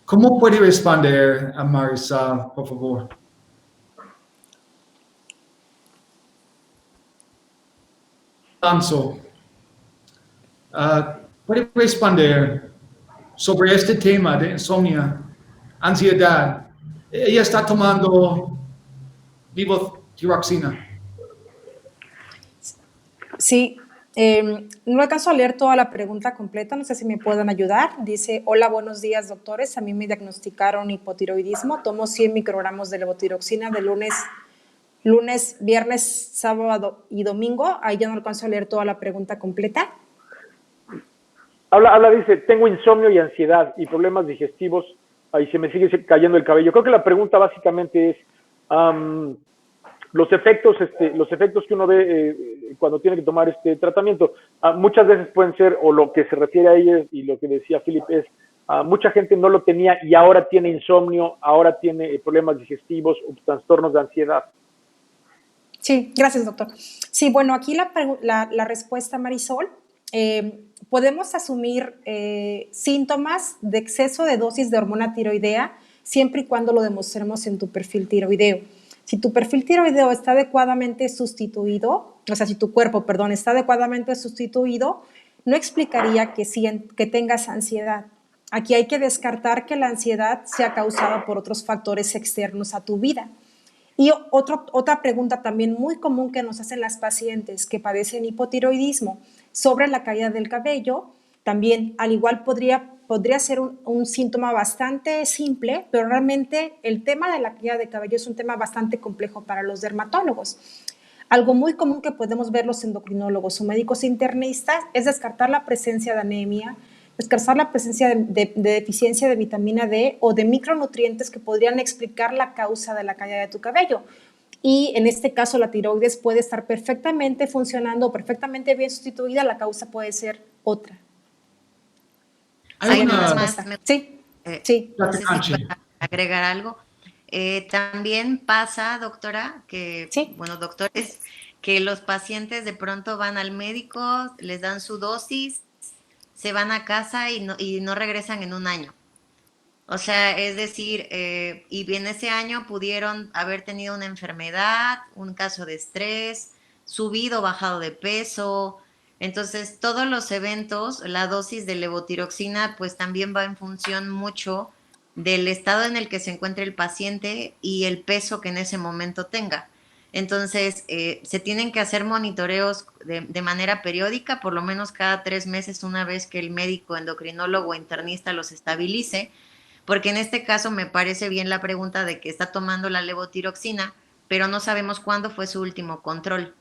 ¿Cómo puede responder a Marisol, por favor? Alonso, ¿puede responder sobre este tema de insomnio ansiedad. Ella está tomando levotiroxina. Sí, no alcanzo a leer toda la pregunta completa, no sé si me pueden ayudar. Dice, hola, buenos días, doctores. A mí me diagnosticaron hipotiroidismo. Tomo 100 microgramos de levotiroxina de lunes, viernes, sábado y domingo. Ahí ya no alcanzo a leer toda la pregunta completa. Dice, tengo insomnio y ansiedad y problemas digestivos y se me sigue cayendo el cabello. Creo que la pregunta básicamente es los efectos que uno ve cuando tiene que tomar este tratamiento. Muchas veces pueden ser, o lo que se refiere a ella y lo que decía Philip es, mucha gente no lo tenía y ahora tiene insomnio, ahora tiene problemas digestivos o trastornos de ansiedad. Sí, gracias, doctor. Sí, bueno, aquí la respuesta, Marisol, podemos asumir síntomas de exceso de dosis de hormona tiroidea siempre y cuando lo demostremos en tu perfil tiroideo. Si tu perfil tiroideo está adecuadamente sustituido, o sea, si tu cuerpo, perdón, está adecuadamente sustituido, no explicaría que tengas ansiedad. Aquí hay que descartar que la ansiedad sea causada por otros factores externos a tu vida. Y otra pregunta también muy común que nos hacen las pacientes que padecen hipotiroidismo sobre la caída del cabello, también al igual podría ser un síntoma bastante simple, pero realmente el tema de la caída de cabello es un tema bastante complejo para los dermatólogos. Algo muy común que podemos ver los endocrinólogos o médicos internistas es descartar la presencia de anemia, descartar la presencia de deficiencia de vitamina D o de micronutrientes que podrían explicar la causa de la caída de tu cabello. Y en este caso la tiroides puede estar perfectamente funcionando, perfectamente bien sustituida, la causa puede ser otra. Hay nada una... más, Sí. no sé si puedo agregar algo. También pasa, doctora, que, sí. bueno, doctores, que los pacientes de pronto van al médico, les dan su dosis, se van a casa y no regresan en un año. O sea, es decir, y bien ese año pudieron haber tenido una enfermedad, un caso de estrés, subido o bajado de peso. Entonces, todos los eventos, la dosis de levotiroxina, pues también va en función mucho del estado en el que se encuentre el paciente y el peso que en ese momento tenga. Entonces, se tienen que hacer monitoreos de manera periódica, por lo menos cada 3 meses, una vez que el médico endocrinólogo o internista los estabilice, porque en este caso me parece bien la pregunta de que está tomando la levotiroxina, pero no sabemos cuándo fue su último control.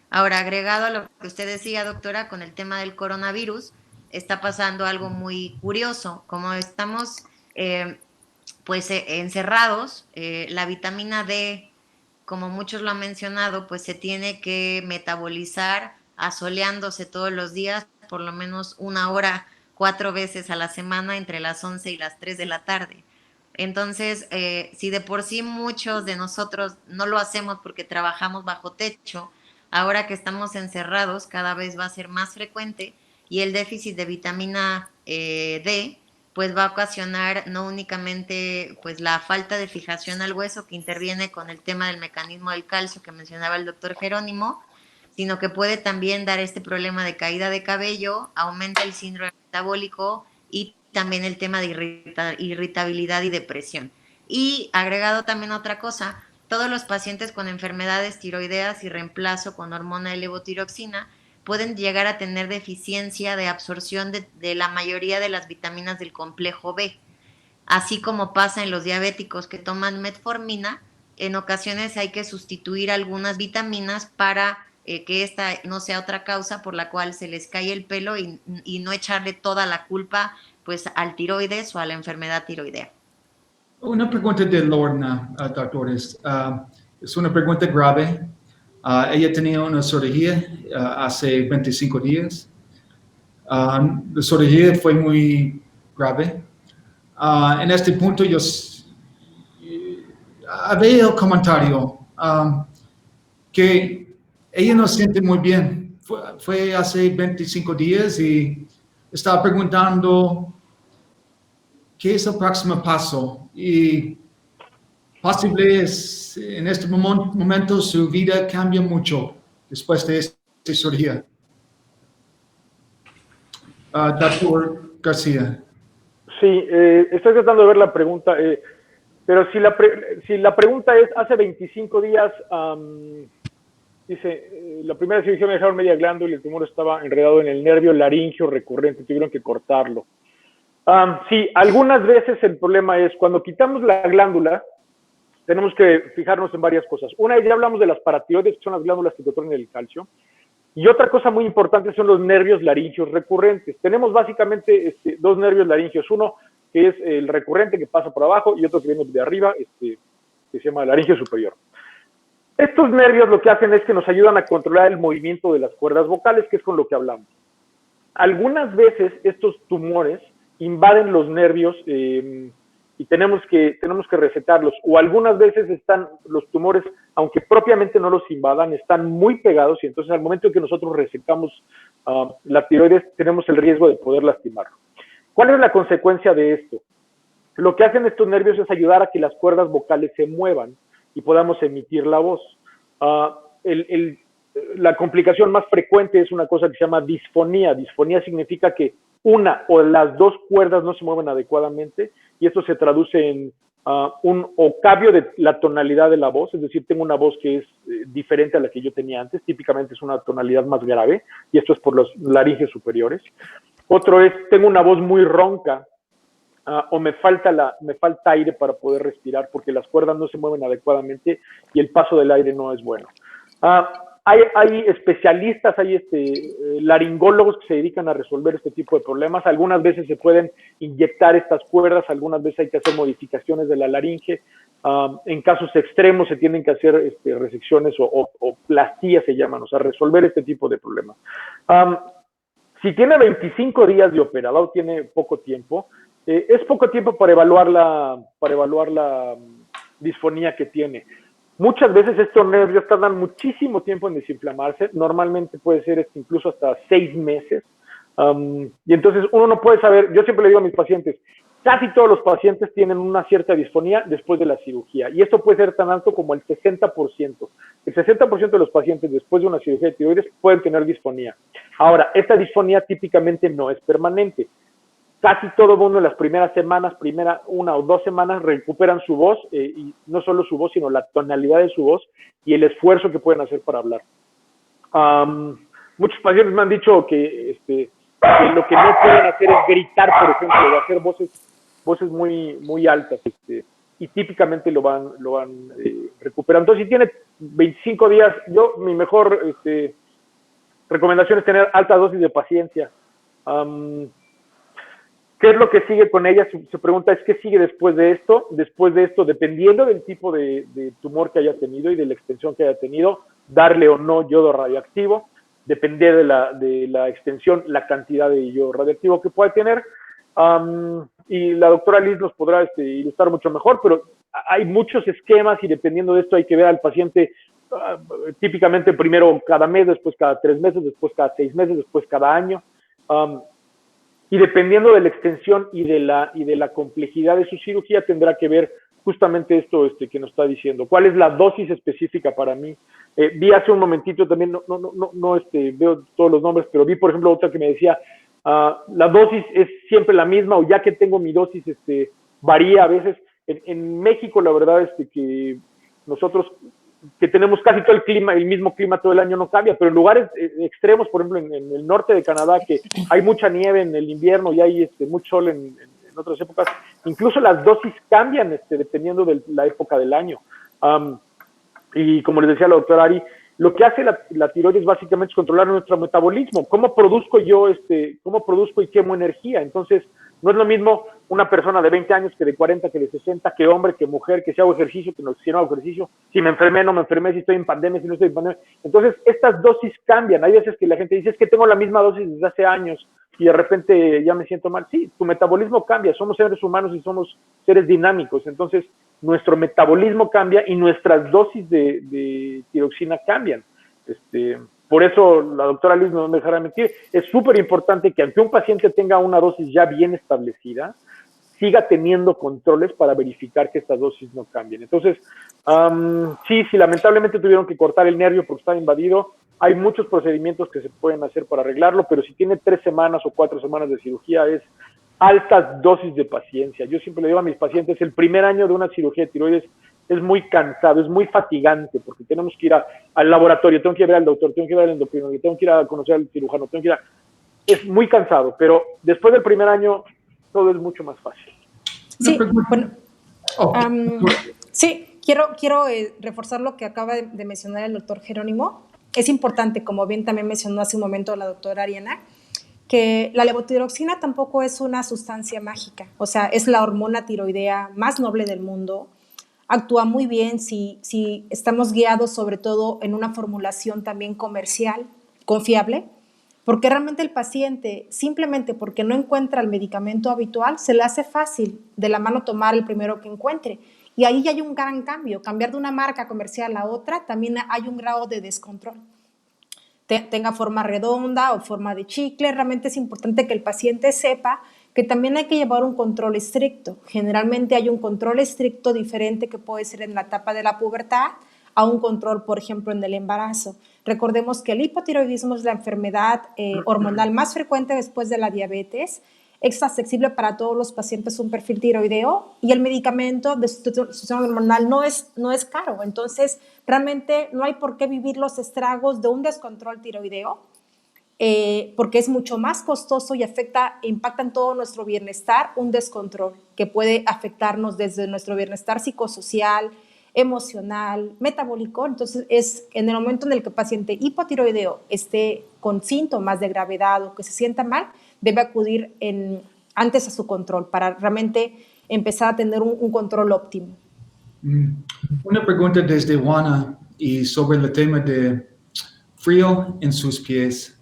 Ahora, agregado a lo que usted decía, doctora, con el tema del coronavirus, está pasando algo muy curioso. Como estamos encerrados, la vitamina D, como muchos lo han mencionado, pues se tiene que metabolizar asoleándose todos los días, por lo menos 1 hora, 4 veces a la semana, entre las 11 y las 3 de la tarde. Entonces, si de por sí muchos de nosotros no lo hacemos porque trabajamos bajo techo, ahora que estamos encerrados cada vez va a ser más frecuente y el déficit de vitamina D pues va a ocasionar no únicamente pues la falta de fijación al hueso que interviene con el tema del mecanismo del calcio que mencionaba el doctor Jerónimo, sino que puede también dar este problema de caída de cabello, aumenta el síndrome metabólico y también el tema de irritabilidad y depresión. Y agregado también otra cosa, todos los pacientes con enfermedades tiroideas y reemplazo con hormona de levotiroxina pueden llegar a tener deficiencia de absorción de la mayoría de las vitaminas del complejo B. Así como pasa en los diabéticos que toman metformina, en ocasiones hay que sustituir algunas vitaminas para que esta no sea otra causa por la cual se les cae el pelo y no echarle toda la culpa pues al tiroides o a la enfermedad tiroidea. Una pregunta de Lorna, doctores. Es una pregunta grave. Ella tenía una cirugía hace 25 días. La cirugía fue muy grave. En este punto yo había el comentario que ella no se siente muy bien. Fue hace 25 días y estaba preguntando qué es el próximo paso y posible es en este momento su vida cambia mucho después de esta cirugía. Doctor García. Sí, estoy tratando de ver la pregunta, pero si la pregunta es, hace 25 días, dice, la primera cirugía me dejaron media glándula y el tumor estaba enredado en el nervio laríngeo recurrente, tuvieron que cortarlo. Sí, algunas veces el problema es cuando quitamos la glándula, tenemos que fijarnos en varias cosas. Una, ya hablamos de las paratiroides, que son las glándulas que controlan el calcio. Y otra cosa muy importante son los nervios laringeos recurrentes. Tenemos básicamente dos nervios laringeos. Uno que es el recurrente que pasa por abajo y otro que viene de arriba, que se llama laringeo superior. Estos nervios lo que hacen es que nos ayudan a controlar el movimiento de las cuerdas vocales, que es con lo que hablamos. Algunas veces estos tumores invaden los nervios y tenemos que recetarlos. O algunas veces están los tumores, aunque propiamente no los invadan, están muy pegados y entonces al momento en que nosotros resecamos la tiroides tenemos el riesgo de poder lastimarlo. ¿Cuál es la consecuencia de esto? Lo que hacen estos nervios es ayudar a que las cuerdas vocales se muevan y podamos emitir la voz. La complicación más frecuente es una cosa que se llama disfonía. Disfonía significa que una o las dos cuerdas no se mueven adecuadamente y esto se traduce en un cambio de la tonalidad de la voz, es decir, tengo una voz que es diferente a la que yo tenía antes, típicamente es una tonalidad más grave y esto es por los laringes superiores. Otro es, tengo una voz muy ronca o me falta aire para poder respirar porque las cuerdas no se mueven adecuadamente y el paso del aire no es bueno. Hay especialistas, hay laringólogos que se dedican a resolver este tipo de problemas. Algunas veces se pueden inyectar estas cuerdas, algunas veces hay que hacer modificaciones de la laringe. En casos extremos se tienen que hacer resecciones o plastías se llaman, o sea, resolver este tipo de problemas. Si tiene 25 días de operado, tiene poco tiempo, es poco tiempo para evaluar la disfonía que tiene. Muchas veces estos nervios tardan muchísimo tiempo en desinflamarse, normalmente puede ser incluso hasta 6 meses, y entonces uno no puede saber, yo siempre le digo a mis pacientes, casi todos los pacientes tienen una cierta disfonía después de la cirugía, y esto puede ser tan alto como el 60%. El 60% de los pacientes después de una cirugía de tiroides pueden tener disfonía. Ahora, esta disfonía típicamente no es permanente. Casi todo el mundo en las primeras semanas, una o 2 semanas, recuperan su voz, y no solo su voz, sino la tonalidad de su voz y el esfuerzo que pueden hacer para hablar. Muchos pacientes me han dicho que lo que no pueden hacer es gritar, por ejemplo, o hacer voces muy, muy altas, y típicamente lo van recuperando. Entonces, si tiene 25 días, mi mejor recomendación es tener alta dosis de paciencia. ¿Qué es lo que sigue con ella? Se pregunta, ¿qué sigue después de esto? Después de esto, dependiendo del tipo de tumor que haya tenido y de la extensión que haya tenido, darle o no yodo radioactivo, depende de la extensión, la cantidad de yodo radioactivo que pueda tener. Y la doctora Liz nos podrá ilustrar mucho mejor, pero hay muchos esquemas y dependiendo de esto hay que ver al paciente típicamente primero cada mes, después cada 3 meses, después cada 6 meses, después cada año. Y dependiendo de la extensión y de la complejidad de su cirugía, tendrá que ver justamente esto que nos está diciendo. ¿Cuál es la dosis específica para mí? Vi hace un momentito también, no veo todos los nombres, pero vi, por ejemplo, otra que me decía, la dosis es siempre la misma, o ya que tengo mi dosis, varía a veces. En México, la verdad es que nosotros, que tenemos casi todo el mismo clima todo el año, no cambia, pero en lugares extremos, por ejemplo, en el norte de Canadá, que hay mucha nieve en el invierno y hay mucho sol en otras épocas, incluso las dosis cambian dependiendo de la época del año. Y como les decía la doctora Ari, lo que hace la tiroides básicamente es controlar nuestro metabolismo. ¿Cómo produzco y quemo energía? Entonces, no es lo mismo una persona de 20 años que de 40, que de 60, que hombre, que mujer, que si hago ejercicio, que si no hago ejercicio, si me enfermé, no me enfermé, si estoy en pandemia, si no estoy en pandemia. Entonces, estas dosis cambian. Hay veces que la gente dice, es que tengo la misma dosis desde hace años y de repente ya me siento mal. Sí, tu metabolismo cambia. Somos seres humanos y somos seres dinámicos. Entonces, nuestro metabolismo cambia y nuestras dosis de tiroxina cambian. Por eso la doctora Liz no me dejará mentir. Es súper importante que aunque un paciente tenga una dosis ya bien establecida, siga teniendo controles para verificar que estas dosis no cambien. Entonces, si lamentablemente tuvieron que cortar el nervio porque estaba invadido, hay muchos procedimientos que se pueden hacer para arreglarlo, pero si tiene 3 semanas o 4 semanas de cirugía, es altas dosis de paciencia. Yo siempre le digo a mis pacientes, el primer año de una cirugía de tiroides es muy cansado, es muy fatigante, porque tenemos que ir al laboratorio, tengo que ir al doctor, tengo que ir al endocrinólogo, tengo que ir a conocer al cirujano, tengo que ir a... Es muy cansado, pero después del primer año todo es mucho más fácil. Sí, bueno, sí, quiero reforzar lo que acaba de mencionar el doctor Jerónimo. Es importante, como bien también mencionó hace un momento la doctora Ariana, que la levotiroxina tampoco es una sustancia mágica, o sea, es la hormona tiroidea más noble del mundo, actúa muy bien si estamos guiados sobre todo en una formulación también comercial, confiable, porque realmente el paciente, simplemente porque no encuentra el medicamento habitual, se le hace fácil de la mano tomar el primero que encuentre. Y ahí hay un gran cambio. Cambiar de una marca comercial a otra, también hay un grado de descontrol. Tenga forma redonda o forma de chicle, realmente es importante que el paciente sepa que también hay que llevar un control estricto. Generalmente hay un control estricto diferente que puede ser en la etapa de la pubertad a un control, por ejemplo, en el embarazo. Recordemos que el hipotiroidismo es la enfermedad hormonal más frecuente después de la diabetes, es accesible para todos los pacientes un perfil tiroideo y el medicamento de sustitución hormonal no es caro. Entonces, realmente no hay por qué vivir los estragos de un descontrol tiroideo, porque es mucho más costoso y impacta en todo nuestro bienestar un descontrol que puede afectarnos desde nuestro bienestar psicosocial, emocional, metabólico. Entonces, es en el momento en el que el paciente hipotiroideo esté con síntomas de gravedad o que se sienta mal, debe acudir antes a su control para realmente empezar a tener un control óptimo. Una pregunta desde Juana y sobre el tema de frío en sus pies.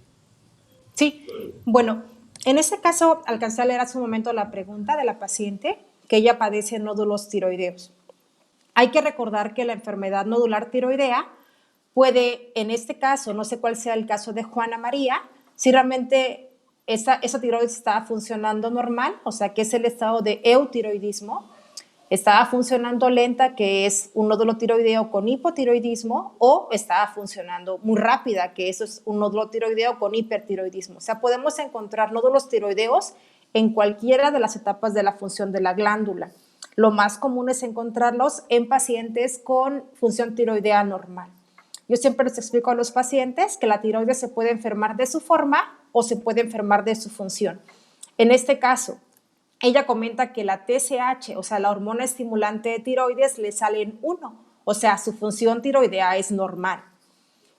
Sí, bueno, en este caso alcancé a leer hace un momento la pregunta de la paciente, que ella padece nódulos tiroideos. Hay que recordar que la enfermedad nodular tiroidea puede, en este caso, no sé cuál sea el caso de Juana María, si realmente esa tiroides está funcionando normal, o sea, que es el estado de eutiroidismo, estaba funcionando lenta, que es un nódulo tiroideo con hipotiroidismo, o estaba funcionando muy rápida, que eso es un nódulo tiroideo con hipertiroidismo. O sea, podemos encontrar nódulos tiroideos en cualquiera de las etapas de la función de la glándula. Lo más común es encontrarlos en pacientes con función tiroidea normal. Yo siempre les explico a los pacientes que la tiroides se puede enfermar de su forma o se puede enfermar de su función. En este caso, ella comenta que la TSH, o sea, la hormona estimulante de tiroides, le sale en 1, o sea, su función tiroidea es normal.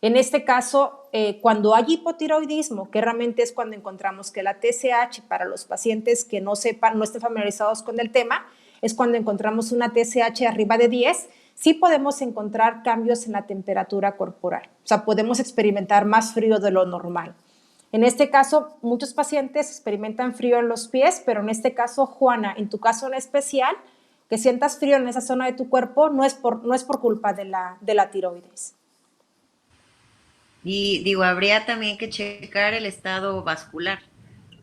En este caso, cuando hay hipotiroidismo, que realmente es cuando encontramos que la TSH, para los pacientes que no estén familiarizados con el tema, es cuando encontramos una TSH arriba de 10, sí podemos encontrar cambios en la temperatura corporal. O sea, podemos experimentar más frío de lo normal. En este caso, muchos pacientes experimentan frío en los pies, pero en este caso, Juana, en tu caso en especial, que sientas frío en esa zona de tu cuerpo no es por culpa de la tiroides. Y digo, habría también que checar el estado vascular.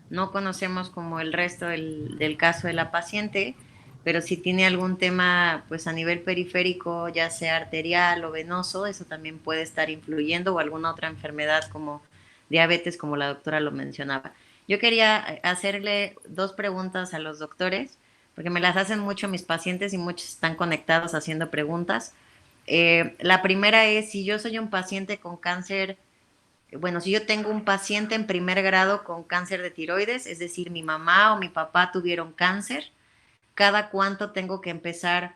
No conocemos como el resto del caso de la paciente, pero si tiene algún tema pues a nivel periférico, ya sea arterial o venoso, eso también puede estar influyendo, o alguna otra enfermedad como diabetes, como la doctora lo mencionaba. Yo quería hacerle 2 preguntas a los doctores, porque me las hacen mucho mis pacientes y muchos están conectados haciendo preguntas. La primera es, si yo soy un paciente con cáncer, bueno, si yo tengo un paciente en primer grado con cáncer de tiroides, es decir, mi mamá o mi papá tuvieron cáncer, ¿cada cuánto tengo que empezar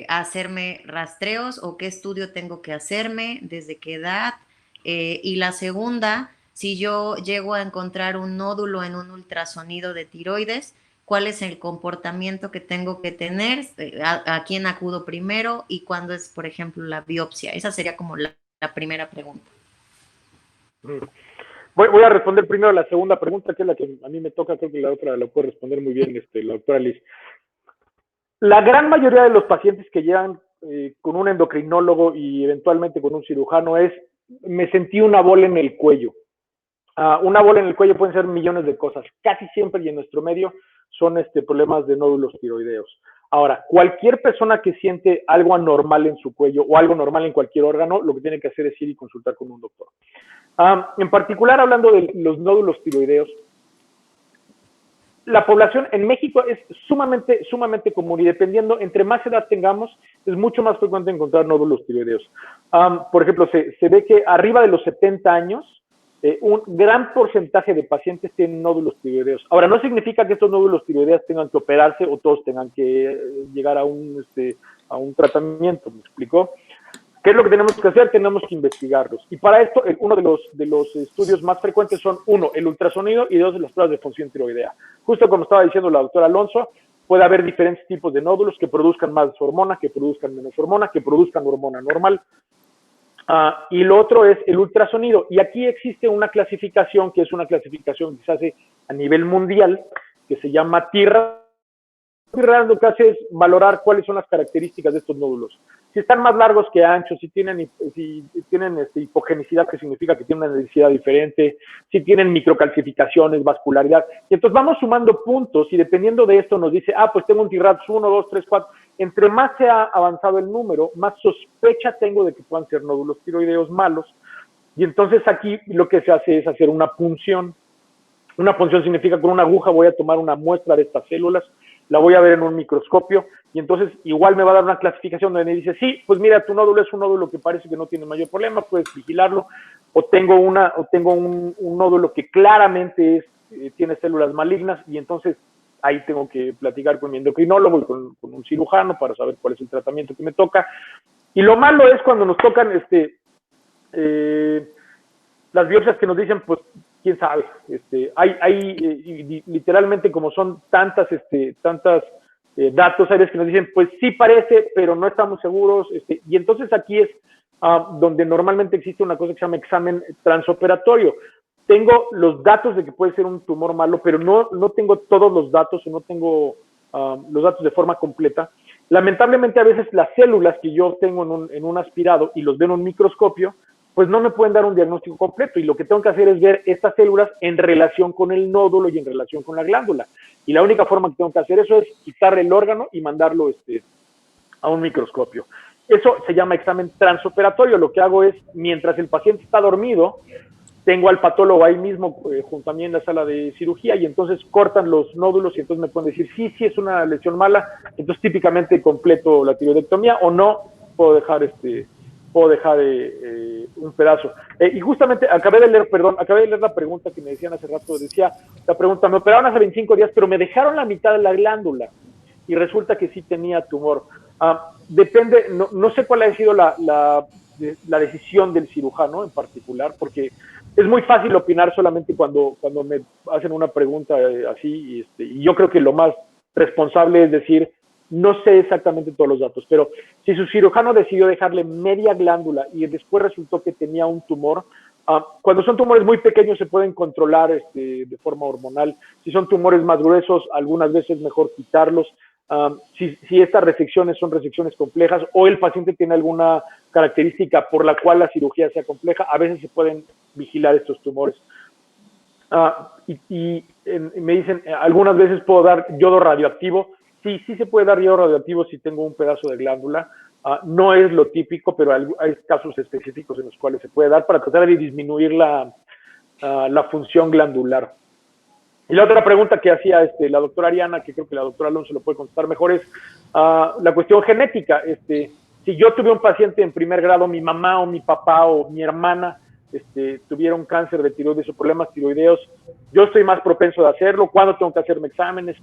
a hacerme rastreos o qué estudio tengo que hacerme, desde qué edad? Y la segunda, si yo llego a encontrar un nódulo en un ultrasonido de tiroides, ¿cuál es el comportamiento que tengo que tener? ¿A quién acudo primero? ¿Y cuándo es, por ejemplo, la biopsia? Esa sería como la primera pregunta. Voy a responder primero la segunda pregunta, que es la que a mí me toca. Creo que la otra la puede responder muy bien la doctora Liz. La gran mayoría de los pacientes que llegan con un endocrinólogo y eventualmente con un cirujano me sentí una bola en el cuello. Una bola en el cuello pueden ser millones de cosas. Casi siempre y en nuestro medio son problemas de nódulos tiroideos. Ahora, cualquier persona que siente algo anormal en su cuello o algo normal en cualquier órgano, lo que tiene que hacer es ir y consultar con un doctor. En particular, hablando de los nódulos tiroideos, la población en México es sumamente común y dependiendo, entre más edad tengamos, es mucho más frecuente encontrar nódulos tiroideos. Por ejemplo, se ve que arriba de los 70 años, un gran porcentaje de pacientes tienen nódulos tiroideos. Ahora, no significa que estos nódulos tiroideos tengan que operarse o todos tengan que llegar a un tratamiento, ¿me explicó? ¿Qué es lo que tenemos que hacer? Tenemos que investigarlos. Y para esto, uno de los estudios más frecuentes son, uno, el ultrasonido y dos, las pruebas de función tiroidea. Justo como estaba diciendo la doctora Alonso, puede haber diferentes tipos de nódulos que produzcan más hormona, que produzcan menos hormona, que produzcan hormona normal. Y lo otro es el ultrasonido. Y aquí existe una clasificación, que es una clasificación que se hace a nivel mundial, que se llama TIRA. TIRA lo que hace es valorar cuáles son las características de estos nódulos. Si están más largos que anchos, si tienen hipogenicidad, que significa que tienen una densidad diferente, si tienen microcalcificaciones, vascularidad. Y entonces vamos sumando puntos y dependiendo de esto nos dice, pues tengo un TIRADS 1, 2, 3, 4. Entre más se ha avanzado el número, más sospecha tengo de que puedan ser nódulos tiroideos malos. Y entonces aquí lo que se hace es hacer una punción. Una punción significa que con una aguja voy a tomar una muestra de estas células, la voy a ver en un microscopio y entonces igual me va a dar una clasificación donde me dice, sí, pues mira, tu nódulo es un nódulo que parece que no tiene mayor problema, puedes vigilarlo, o tengo un nódulo que claramente tiene células malignas y entonces ahí tengo que platicar con mi endocrinólogo y con un cirujano para saber cuál es el tratamiento que me toca. Y lo malo es cuando nos tocan las biopsias que nos dicen, pues, quién sabe, literalmente como son tantas datos, hay veces que nos dicen, pues sí parece, pero no estamos seguros, y entonces aquí es donde normalmente existe una cosa que se llama examen transoperatorio. Tengo los datos de que puede ser un tumor malo, pero no tengo todos los datos o no tengo los datos de forma completa. Lamentablemente a veces las células que yo tengo en un aspirado y los veo en un microscopio, pues no me pueden dar un diagnóstico completo y lo que tengo que hacer es ver estas células en relación con el nódulo y en relación con la glándula. Y la única forma que tengo que hacer eso es quitar el órgano y mandarlo a un microscopio. Eso se llama examen transoperatorio. Lo que hago es, mientras el paciente está dormido, tengo al patólogo ahí mismo junto a mí en la sala de cirugía y entonces cortan los nódulos y entonces me pueden decir sí es una lesión mala, entonces típicamente completo la tiroidectomía o no, puedo dejar un pedazo. Y justamente acabé de leer la pregunta que me decían hace rato. Decía la pregunta, me operaron hace 25 días, pero me dejaron la mitad de la glándula y resulta que sí tenía tumor. Depende, no sé cuál ha sido la decisión del cirujano en particular, porque es muy fácil opinar solamente cuando me hacen una pregunta así, y yo creo que lo más responsable es decir, no sé exactamente todos los datos, pero si su cirujano decidió dejarle media glándula y después resultó que tenía un tumor, cuando son tumores muy pequeños se pueden controlar de forma hormonal. Si son tumores más gruesos, algunas veces es mejor quitarlos. Si estas resecciones son resecciones complejas o el paciente tiene alguna característica por la cual la cirugía sea compleja, a veces se pueden vigilar estos tumores. Me dicen, algunas veces puedo dar yodo radioactivo. Sí se puede dar yodo radioactivo si tengo un pedazo de glándula. No es lo típico, pero hay casos específicos en los cuales se puede dar para tratar de disminuir la función glandular. Y la otra pregunta que hacía la doctora Ariana, que creo que la doctora Alonso lo puede contestar mejor, es la cuestión genética. Si yo tuve un paciente en primer grado, mi mamá o mi papá o mi hermana tuvieron cáncer de tiroides o problemas tiroideos, yo estoy más propenso de hacerlo. ¿Cuándo tengo que hacerme exámenes?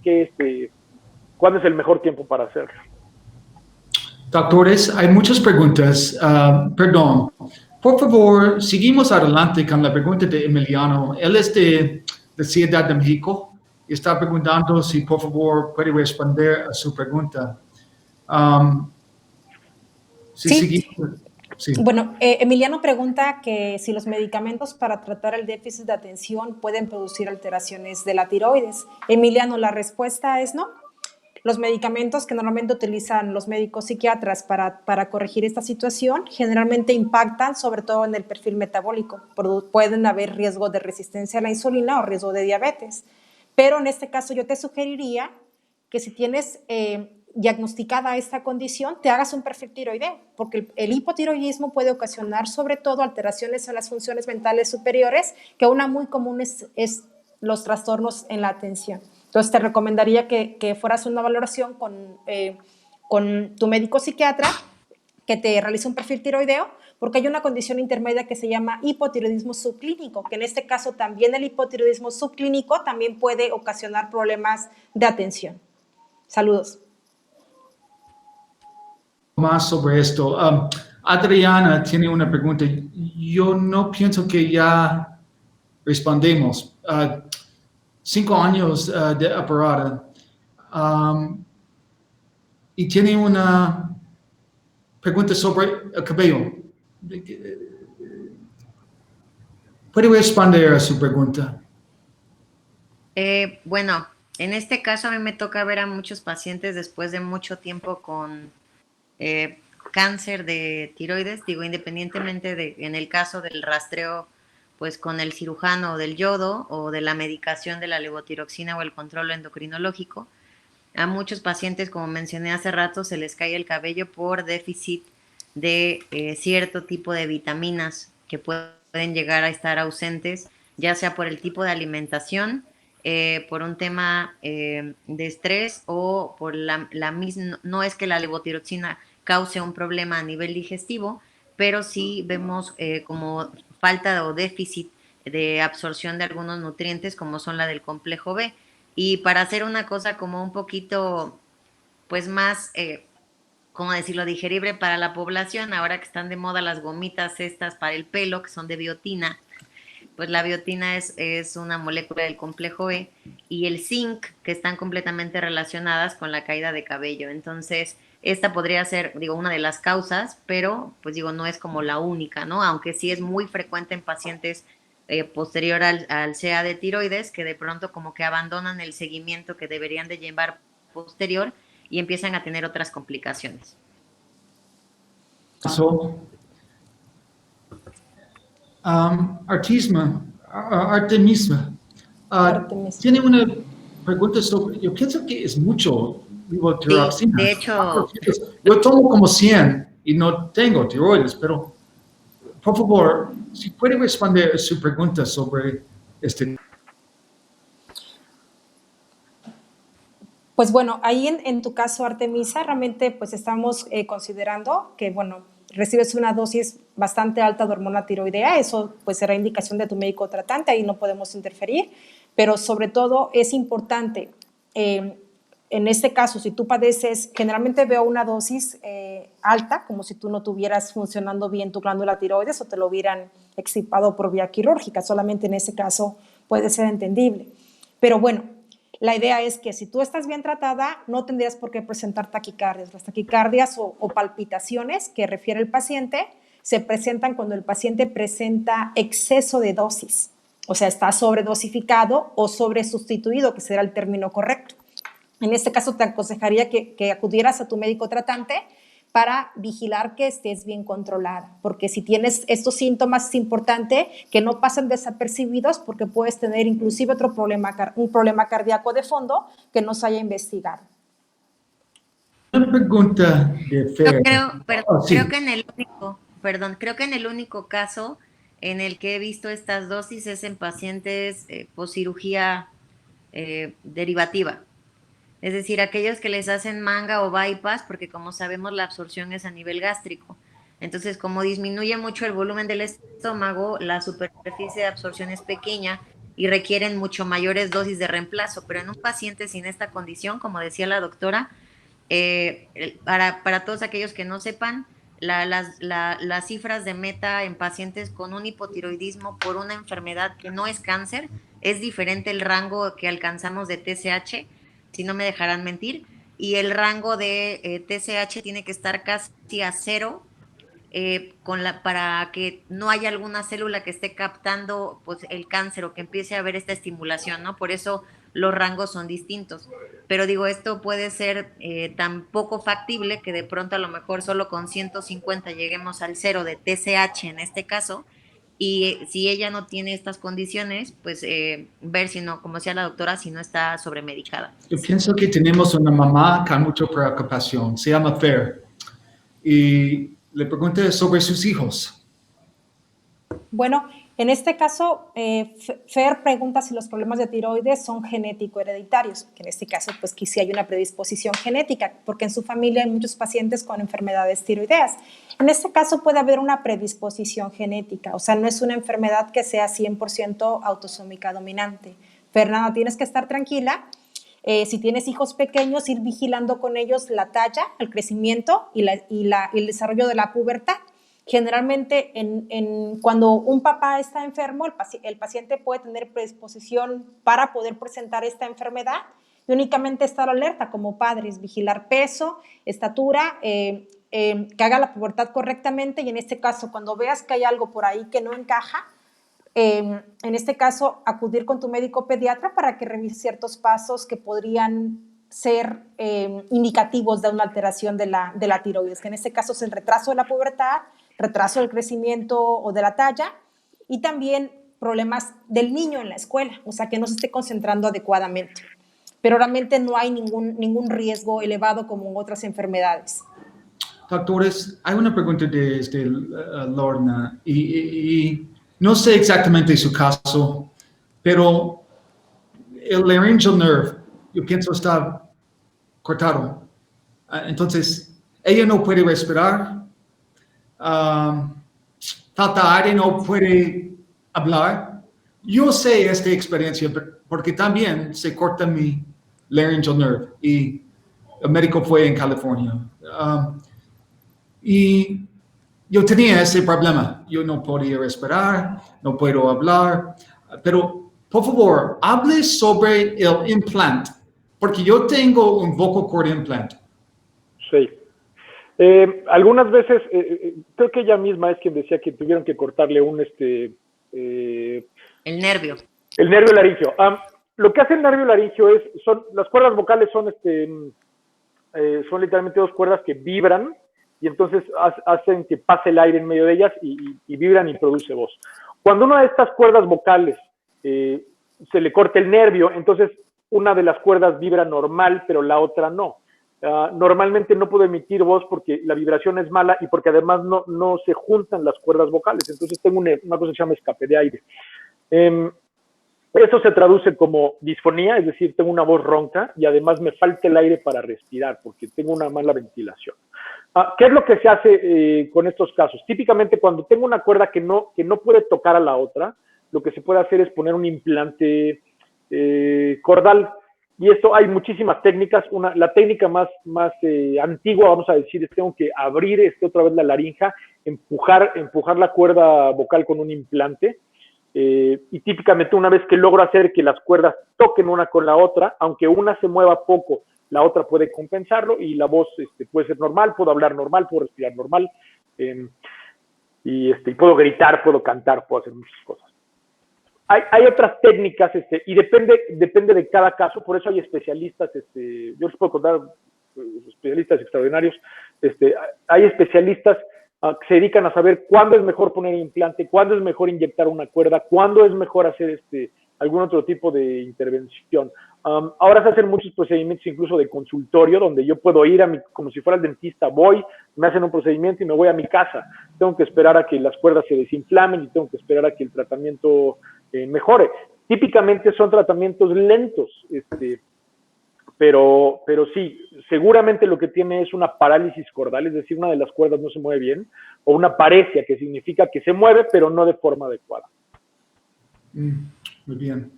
¿Cuándo es el mejor tiempo para hacerlo? Doctores, hay muchas preguntas. Perdón. Por favor, seguimos adelante con la pregunta de Emiliano. Él es de Ciudad de México y está preguntando si por favor puede responder a su pregunta. Sí. Sí. Bueno, Emiliano pregunta que si los medicamentos para tratar el déficit de atención pueden producir alteraciones de la tiroides. Emiliano, la respuesta es no. Los medicamentos que normalmente utilizan los médicos psiquiatras para corregir esta situación generalmente impactan sobre todo en el perfil metabólico. Pueden haber riesgo de resistencia a la insulina o riesgo de diabetes. Pero en este caso yo te sugeriría que si tienes diagnosticada esta condición, te hagas un perfil tiroideo, porque el hipotiroidismo puede ocasionar sobre todo alteraciones en las funciones mentales superiores, que una muy común es los trastornos en la atención. Entonces, te recomendaría que fueras a una valoración con tu médico psiquiatra, que te realice un perfil tiroideo, porque hay una condición intermedia que se llama hipotiroidismo subclínico, que en este caso también el hipotiroidismo subclínico también puede ocasionar problemas de atención. Saludos. Más sobre esto. Adriana tiene una pregunta. Yo no pienso que ya respondemos. 5 años de operada. Y tiene una pregunta sobre el cabello. ¿Puede responder a su pregunta? Bueno, en este caso a mí me toca ver a muchos pacientes después de mucho tiempo con cáncer de tiroides, digo, independientemente de, en el caso del rastreo, pues con el cirujano o del yodo o de la medicación de la levotiroxina o el control endocrinológico. A muchos pacientes, como mencioné hace rato, se les cae el cabello por déficit de cierto tipo de vitaminas que pueden llegar a estar ausentes, ya sea por el tipo de alimentación, por un tema de estrés o por la misma, no es que la levotiroxina cause un problema a nivel digestivo, pero sí vemos como falta o déficit de absorción de algunos nutrientes como son la del complejo B. Y para hacer una cosa como un poquito, pues más, ¿cómo decirlo?, digerible para la población, ahora que están de moda las gomitas estas para el pelo, que son de biotina, pues la biotina es una molécula del complejo B, y el zinc, que están completamente relacionadas con la caída de cabello. Entonces, esta podría ser, digo, una de las causas, pero, pues digo, no es como la única, ¿no? Aunque sí es muy frecuente en pacientes posterior al CA de tiroides, que de pronto como que abandonan el seguimiento que deberían de llevar posterior y empiezan a tener otras complicaciones. Artemisa Artemisa. tiene una pregunta sobre, yo pienso que es mucho levotiroxina. Sí, de hecho, yo tomo como 100 y no tengo tiroides, pero por favor, si puede responder a su pregunta sobre este. Pues bueno, ahí en tu caso, Artemisa, realmente pues estamos considerando que, bueno, recibes una dosis bastante alta de hormona tiroidea, eso pues será indicación de tu médico tratante, ahí no podemos interferir, pero sobre todo es importante, en este caso, si tú padeces, generalmente veo una dosis alta, como si tú no tuvieras funcionando bien tu glándula tiroides o te lo hubieran extirpado por vía quirúrgica, solamente en ese caso puede ser entendible. Pero bueno, la idea es que si tú estás bien tratada, no tendrías por qué presentar taquicardias. Las taquicardias o palpitaciones que refiere el paciente se presentan cuando el paciente presenta exceso de dosis, o sea, está sobredosificado o sobresustituido, que será el término correcto. En este caso, te aconsejaría que acudieras a tu médico tratante para vigilar que estés bien controlada, porque si tienes estos síntomas es importante que no pasen desapercibidos porque puedes tener inclusive un problema cardíaco de fondo que no se haya investigado. Una pregunta de Fer. Creo que en el único caso en el que he visto estas dosis es en pacientes poscirugía derivativa. Es decir, aquellos que les hacen manga o bypass, porque como sabemos la absorción es a nivel gástrico. Entonces, como disminuye mucho el volumen del estómago, la superficie de absorción es pequeña y requieren mucho mayores dosis de reemplazo. Pero en un paciente sin esta condición, como decía la doctora, para todos aquellos que no sepan, las cifras de meta en pacientes con un hipotiroidismo por una enfermedad que no es cáncer, es diferente el rango que alcanzamos de TSH, si no me dejarán mentir, y el rango de TSH tiene que estar casi a 0 para que no haya alguna célula que esté captando pues, el cáncer o que empiece a haber esta estimulación, ¿no? Por eso los rangos son distintos. Pero digo, esto puede ser tan poco factible que de pronto a lo mejor solo con 150 lleguemos al 0 de TSH en este caso, y si ella no tiene estas condiciones, pues ver si no, como decía la doctora, si no está sobremedicada. Yo pienso que tenemos una mamá con mucha preocupación, se llama Fer, y le pregunté sobre sus hijos. Bueno, En este caso, Fer pregunta si los problemas de tiroides son genético-hereditarios, que en este caso, pues que sí hay una predisposición genética, porque en su familia hay muchos pacientes con enfermedades tiroideas. En este caso puede haber una predisposición genética, o sea, no es una enfermedad que sea 100% autosómica dominante. Fernanda, tienes que estar tranquila. Si tienes hijos pequeños, ir vigilando con ellos la talla, el crecimiento y el desarrollo de la pubertad. Generalmente, cuando un papá está enfermo, el paciente puede tener predisposición para poder presentar esta enfermedad y únicamente estar alerta como padres, vigilar peso, estatura, que haga la pubertad correctamente y en este caso, cuando veas que hay algo por ahí que no encaja, en este caso, acudir con tu médico pediatra para que revise ciertos pasos que podrían ser indicativos de una alteración de la tiroides, que en este caso es el retraso de la pubertad, retraso del crecimiento o de la talla y también problemas del niño en la escuela, o sea, que no se esté concentrando adecuadamente. Pero realmente no hay ningún riesgo elevado como en otras enfermedades. Doctores, hay una pregunta de Lorna y no sé exactamente su caso, pero el laryngeal nerve, yo pienso está cortado. Entonces, ella no puede respirar. Falta aire, no puede hablar. Yo sé esta experiencia porque también se corta mi laryngeal nerve y el médico fue en California. Y yo tenía ese problema. Yo no podía respirar, no puedo hablar. Pero, por favor, hable sobre el implante, porque yo tengo un vocal cord implant. Sí. Algunas veces, creo que ella misma es quien decía que tuvieron que cortarle el nervio. El nervio laringio. Lo que hace el nervio laringio las cuerdas vocales son literalmente dos cuerdas que vibran y entonces hacen que pase el aire en medio de ellas y vibran y produce voz. Cuando una de estas cuerdas vocales se le corta el nervio, entonces una de las cuerdas vibra normal, pero la otra no. Normalmente no puedo emitir voz porque la vibración es mala y porque además no se juntan las cuerdas vocales. Entonces tengo una cosa que se llama escape de aire. Eso se traduce como disfonía, es decir, tengo una voz ronca y además me falta el aire para respirar porque tengo una mala ventilación. ¿Qué es lo que se hace con estos casos? Típicamente cuando tengo una cuerda que no puede tocar a la otra, lo que se puede hacer es poner un implante cordal. Y esto hay muchísimas técnicas. La técnica más antigua, vamos a decir, es tengo que abrir otra vez la laringe, empujar la cuerda vocal con un implante. Y típicamente una vez que logro hacer que las cuerdas toquen una con la otra, aunque una se mueva poco, la otra puede compensarlo y la voz puede ser normal, puedo hablar normal, puedo respirar normal, y puedo gritar, puedo cantar, puedo hacer muchas cosas. Hay otras técnicas y depende de cada caso, por eso hay especialistas, yo les puedo contar especialistas extraordinarios, hay especialistas que se dedican a saber cuándo es mejor poner implante, cuándo es mejor inyectar una cuerda, cuándo es mejor hacer algún otro tipo de intervención. Ahora se hacen muchos procedimientos incluso de consultorio, donde yo puedo ir como si fuera el dentista, me hacen un procedimiento y me voy a mi casa. Tengo que esperar a que las cuerdas se desinflamen y tengo que esperar a que el tratamiento mejore. Típicamente son tratamientos lentos, pero sí, seguramente lo que tiene es una parálisis cordal, es decir, una de las cuerdas no se mueve bien, o una paresia, que significa que se mueve, pero no de forma adecuada. Muy bien.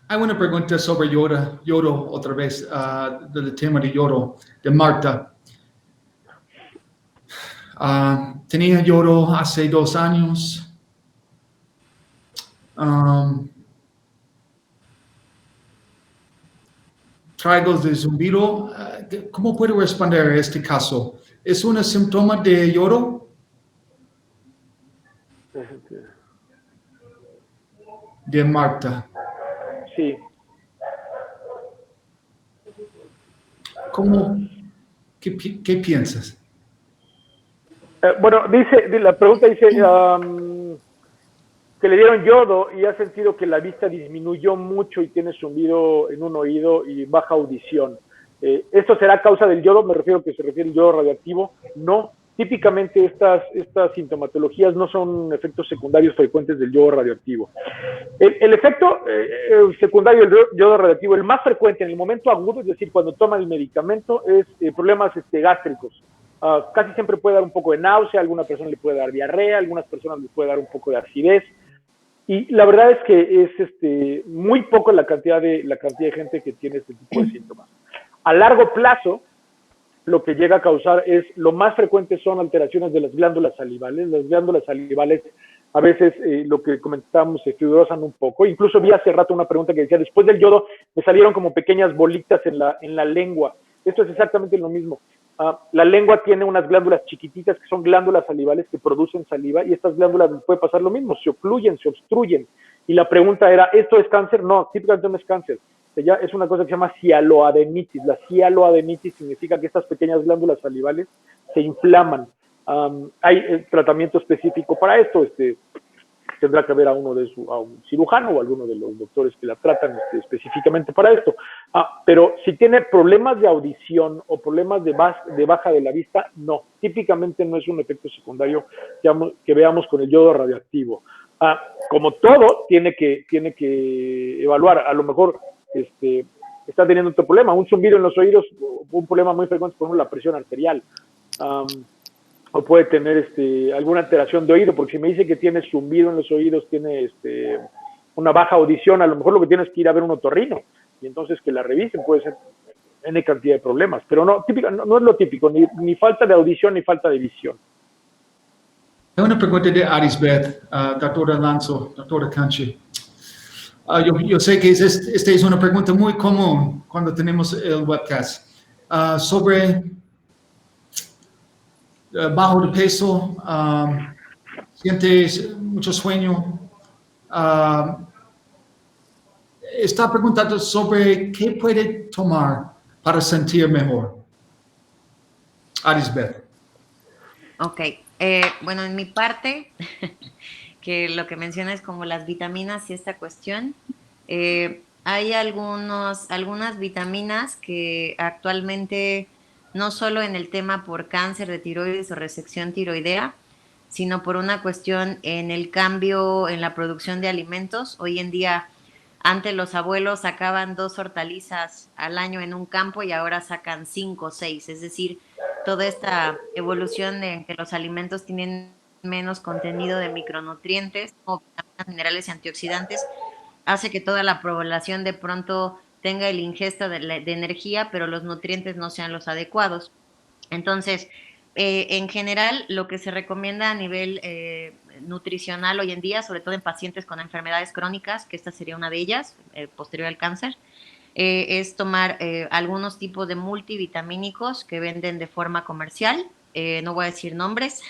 Hay una pregunta sobre yodo otra vez, del tema de yodo, de Marta. Tenía yodo hace 2 años. Traigo de zumbido. ¿Cómo puedo responder a este caso? ¿Es un síntoma de yodo? De Marta. Sí. ¿Qué piensas? Bueno, la pregunta dice que le dieron yodo y ha sentido que la vista disminuyó mucho y tiene zumbido en un oído y baja audición. ¿Esto será causa del yodo? Me refiero que se refiere al yodo radioactivo. No, típicamente estas sintomatologías no son efectos secundarios frecuentes del yodo radioactivo. El efecto secundario del yodo radioactivo, el más frecuente en el momento agudo, es decir, cuando toma el medicamento, es problemas gástricos. Casi siempre puede dar un poco de náusea, a alguna persona le puede dar diarrea, a algunas personas le puede dar un poco de acidez. Y la verdad es que es muy poco la cantidad de gente que tiene este tipo de síntomas. A largo plazo, lo que llega a causar es, lo más frecuente son alteraciones de las glándulas salivales. Las glándulas salivales a veces, lo que comentábamos, se fibrosan un poco. Incluso vi hace rato una pregunta que decía, después del yodo me salieron como pequeñas bolitas en la lengua. Esto es exactamente lo mismo. La lengua tiene unas glándulas chiquititas que son glándulas salivales que producen saliva, y estas glándulas puede pasar lo mismo, se ocluyen, se obstruyen. Y la pregunta era, ¿esto es cáncer? No, típicamente no es cáncer. Ya es una cosa que se llama cialoadenitis. La cialoadenitis significa que estas pequeñas glándulas salivales se inflaman. Hay tratamiento específico para esto. Tendrá que ver a un cirujano o a alguno de los doctores que la tratan específicamente para esto. Pero si tiene problemas de audición o problemas de baja de la vista, no. Típicamente no es un efecto secundario que veamos con el yodo radioactivo. Como todo, tiene que evaluar. A lo mejor está teniendo otro problema, un zumbido en los oídos, un problema muy frecuente, por ejemplo, la presión arterial. O puede tener alguna alteración de oído, porque si me dice que tiene zumbido en los oídos, tiene una baja audición, a lo mejor lo que tienes que ir a ver un otorrino, y entonces que la revisen, puede ser N cantidad de problemas, pero no es lo típico, ni falta de audición ni falta de visión. Hay una pregunta de Arisbeth, doctora Alonso, doctora Canchi. Yo sé que esta es una pregunta muy común cuando tenemos el webcast. Sobre bajo de peso, sientes mucho sueño. Está preguntando sobre qué puede tomar para sentir mejor. Arisbeth. Ok, bueno, en mi parte, que lo que menciona es como las vitaminas y esta cuestión, hay algunas vitaminas que actualmente, no solo en el tema por cáncer de tiroides o resección tiroidea, sino por una cuestión en el cambio en la producción de alimentos. Hoy en día, antes los abuelos sacaban 2 hortalizas al año en un campo y ahora sacan 5 o 6, es decir, toda esta evolución de que los alimentos tienen menos contenido de micronutrientes o vitaminas, minerales y antioxidantes hace que toda la población de pronto tenga el ingesto de energía, pero los nutrientes no sean los adecuados. Entonces, en general, lo que se recomienda a nivel nutricional hoy en día, sobre todo en pacientes con enfermedades crónicas, que esta sería una de ellas, posterior al cáncer, es tomar algunos tipos de multivitamínicos que venden de forma comercial, no voy a decir nombres,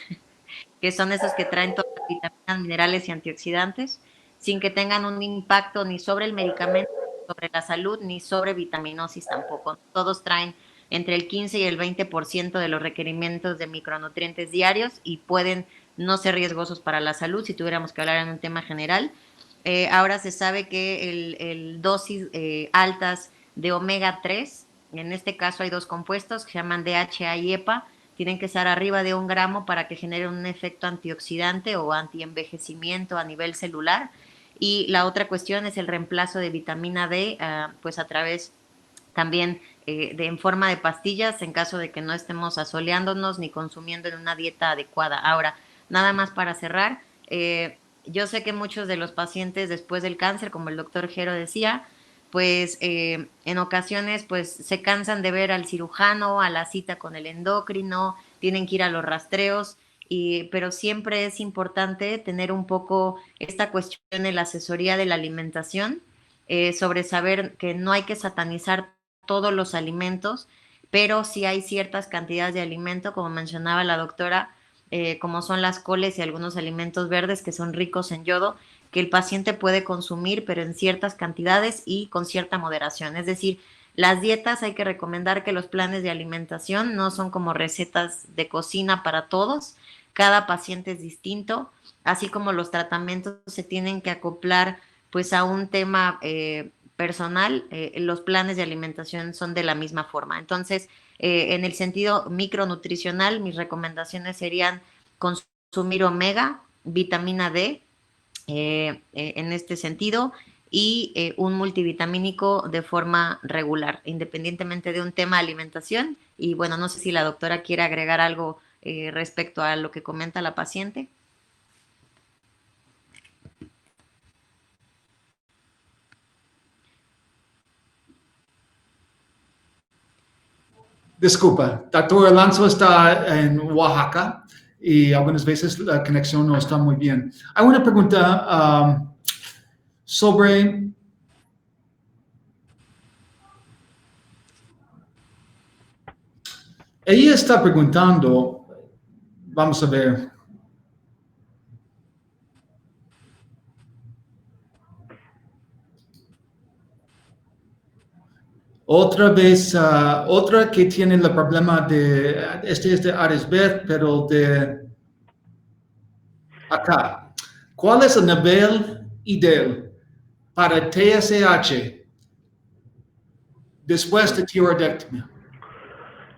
que son esos que traen todas las vitaminas, minerales y antioxidantes, sin que tengan un impacto ni sobre el medicamento, ni sobre la salud, ni sobre vitaminosis tampoco. Todos traen entre el 15 y el 20% de los requerimientos de micronutrientes diarios y pueden no ser riesgosos para la salud si tuviéramos que hablar en un tema general. Ahora se sabe que el dosis altas de omega 3, en este caso hay 2 compuestos que se llaman DHA y EPA, tienen que estar arriba de 1 gramo para que genere un efecto antioxidante o antienvejecimiento a nivel celular. Y la otra cuestión es el reemplazo de vitamina D, pues a través también en forma de pastillas en caso de que no estemos asoleándonos ni consumiendo en una dieta adecuada. Ahora, nada más para cerrar, yo sé que muchos de los pacientes después del cáncer, como el doctor Jero decía, pues en ocasiones pues se cansan de ver al cirujano, a la cita con el endocrino, tienen que ir a los rastreos, pero siempre es importante tener un poco esta cuestión de la asesoría de la alimentación, sobre saber que no hay que satanizar todos los alimentos, pero sí hay ciertas cantidades de alimento, como mencionaba la doctora, como son las coles y algunos alimentos verdes que son ricos en yodo, que el paciente puede consumir, pero en ciertas cantidades y con cierta moderación. Es decir, las dietas hay que recomendar que los planes de alimentación no son como recetas de cocina para todos, cada paciente es distinto, así como los tratamientos se tienen que acoplar pues a un tema personal, los planes de alimentación son de la misma forma. Entonces, En el sentido micronutricional, mis recomendaciones serían consumir omega, vitamina D, en este sentido, y un multivitamínico de forma regular, independientemente de un tema de alimentación. Y bueno, no sé si la doctora quiere agregar algo respecto a lo que comenta la paciente. Disculpa, doctor Alonso está en Oaxaca y algunas veces la conexión no está muy bien. Hay una pregunta sobre ella está preguntando, vamos a ver. Otra vez, otra que tiene el problema de, este es de Arisberg, pero de acá. ¿Cuál es el nivel ideal para TSH después de tiroidectomía?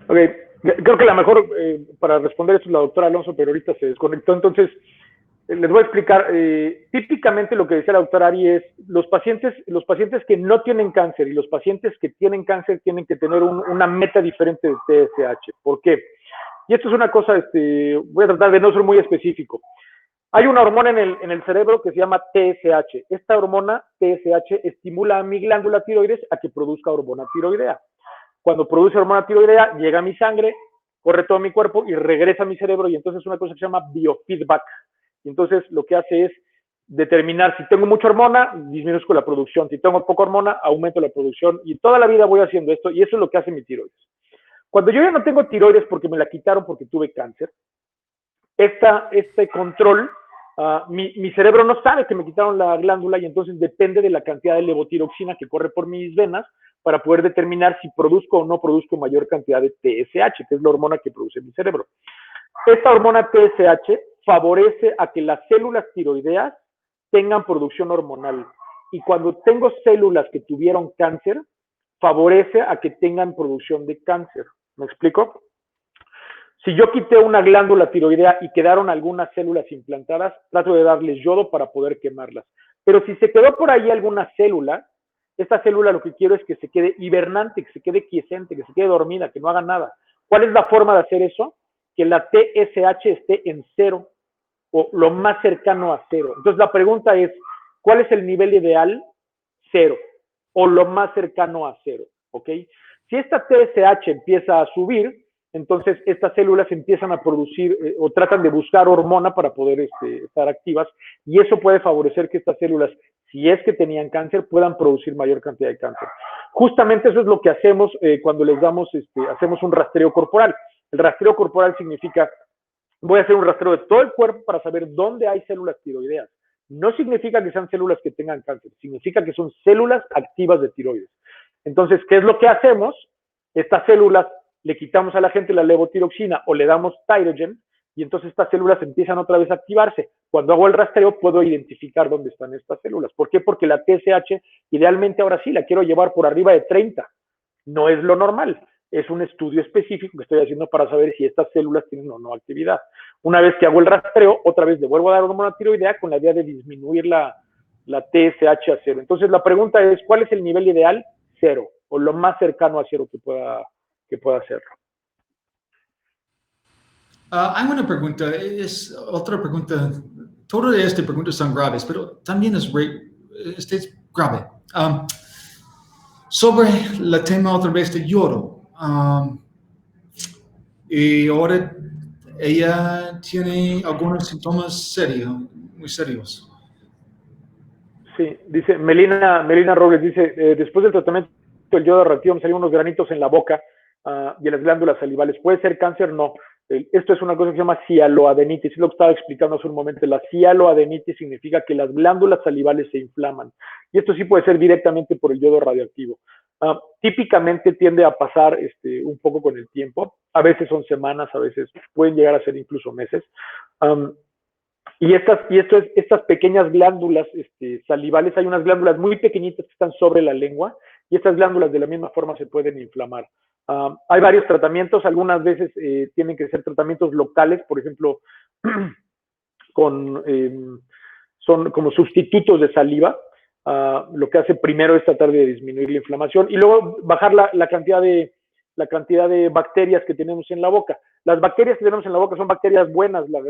Ok, creo que la mejor para responder esto es la doctora Alonso, pero ahorita se desconectó. Entonces, les voy a explicar. Típicamente lo que decía la doctora Ari es, los pacientes que no tienen cáncer y los pacientes que tienen cáncer tienen que tener una meta diferente de TSH. ¿Por qué? Y esto es una cosa, voy a tratar de no ser muy específico. Hay una hormona en el cerebro que se llama TSH. Esta hormona, TSH, estimula a mi glándula tiroides a que produzca hormona tiroidea. Cuando produce hormona tiroidea, llega a mi sangre, corre todo mi cuerpo y regresa a mi cerebro, y entonces es una cosa que se llama biofeedback. Y entonces lo que hace es determinar si tengo mucha hormona, disminuzco la producción. Si tengo poca hormona, aumento la producción. Y toda la vida voy haciendo esto, y eso es lo que hace mi tiroides. Cuando yo ya no tengo tiroides porque me la quitaron porque tuve cáncer, este control, mi cerebro no sabe que me quitaron la glándula, y entonces depende de la cantidad de levotiroxina que corre por mis venas para poder determinar si produzco o no produzco mayor cantidad de TSH, que es la hormona que produce mi cerebro. Esta hormona TSH favorece a que las células tiroideas tengan producción hormonal, y cuando tengo células que tuvieron cáncer, favorece a que tengan producción de cáncer. ¿Me explico? Si yo quité una glándula tiroidea y quedaron algunas células implantadas, trato de darles yodo para poder quemarlas. Pero si se quedó por ahí alguna célula, esta célula lo que quiero es que se quede hibernante, que se quede quiescente, que se quede dormida, que no haga nada. ¿Cuál es la forma de hacer eso? Que la TSH esté en 0 o lo más cercano a 0. Entonces la pregunta es, ¿cuál es el nivel ideal? 0 o lo más cercano a 0, ¿ok? Si esta TSH empieza a subir, entonces estas células empiezan a producir o tratan de buscar hormona para poder estar activas, y eso puede favorecer que estas células, si es que tenían cáncer, puedan producir mayor cantidad de cáncer. Justamente eso es lo que hacemos cuando les damos, hacemos un rastreo corporal. El rastreo corporal significa, voy a hacer un rastreo de todo el cuerpo para saber dónde hay células tiroideas. No significa que sean células que tengan cáncer, significa que son células activas de tiroides. Entonces, ¿qué es lo que hacemos? Estas células le quitamos a la gente la levotiroxina o le damos Thyrogen, y entonces estas células empiezan otra vez a activarse. Cuando hago el rastreo puedo identificar dónde están estas células. ¿Por qué? Porque la TSH idealmente ahora sí la quiero llevar por arriba de 30. No es lo normal. Es un estudio específico que estoy haciendo para saber si estas células tienen o no actividad. Una vez que hago el rastreo, otra vez le vuelvo a dar hormona tiroidea con la idea de disminuir la TSH a 0. Entonces la pregunta es, ¿cuál es el nivel ideal? 0, o lo más cercano a 0 que pueda hacerlo. Hay una pregunta, es otra pregunta. Todas estas preguntas son graves, pero también es grave. Sobre el tema otra vez de yodo. Y ahora ella tiene algunos síntomas serios, muy serios. Sí, dice Melina Robles, dice, después del tratamiento del yodo radioactivo me salieron unos granitos en la boca y en las glándulas salivales. ¿Puede ser cáncer? No. Esto es una cosa que se llama cialoadenitis, es lo que estaba explicando hace un momento. La cialoadenitis significa que las glándulas salivales se inflaman, y esto sí puede ser directamente por el yodo radioactivo. Típicamente tiende a pasar un poco con el tiempo, a veces son semanas, a veces pueden llegar a ser incluso meses. Y estas pequeñas glándulas salivales, hay unas glándulas muy pequeñitas que están sobre la lengua, y estas glándulas de la misma forma se pueden inflamar. Hay varios tratamientos, algunas veces tienen que ser tratamientos locales, por ejemplo, son como sustitutos de saliva. Lo que hace primero es tratar de disminuir la inflamación y luego bajar la cantidad de bacterias que tenemos en la boca. Las bacterias que tenemos en la boca son bacterias buenas la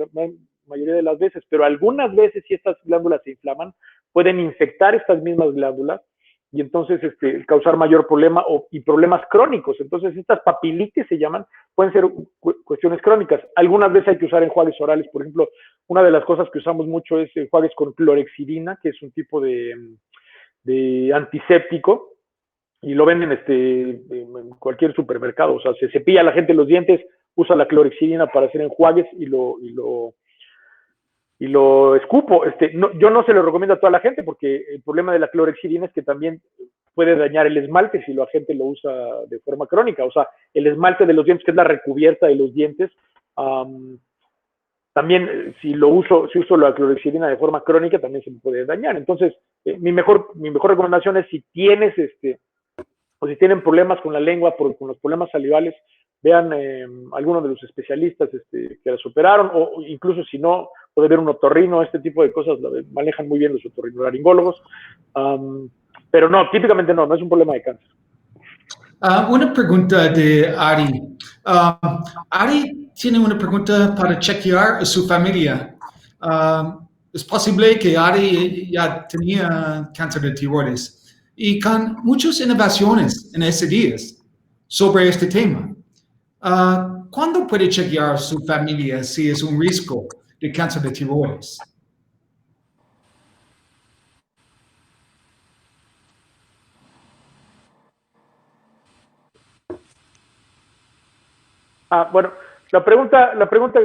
mayoría de las veces, pero algunas veces si estas glándulas se inflaman, pueden infectar estas mismas glándulas y entonces causar mayor problema y problemas crónicos. Entonces estas papilitis se llaman, pueden ser cuestiones crónicas. Algunas veces hay que usar enjuagues orales, por ejemplo, una de las cosas que usamos mucho es enjuagues con clorexidina, que es un tipo de antiséptico, y lo venden en cualquier supermercado. O sea, se cepilla a la gente los dientes, usa la clorexidina para hacer enjuagues y lo escupo. Yo no se lo recomiendo a toda la gente porque el problema de la clorexidina es que también puede dañar el esmalte si la gente lo usa de forma crónica. O sea, el esmalte de los dientes, que es la recubierta de los dientes, también si uso la clorexidina de forma crónica, también se puede dañar. Entonces, mi mejor recomendación es si tienes o si tienen problemas con la lengua, con los problemas salivales, vean algunos de los especialistas que las operaron, o incluso si no, puede ver un otorrino, este tipo de cosas lo manejan muy bien los otorrinolaringólogos. Pero no, típicamente no es un problema de cáncer. Una pregunta de Ari. Ari tiene una pregunta para chequear a su familia. Es posible que Ari ya tenía cáncer de tiroides y con muchas innovaciones en estos días sobre este tema. ¿Cuándo puede chequear a su familia si es un riesgo de cáncer de tiroides? Bueno, la pregunta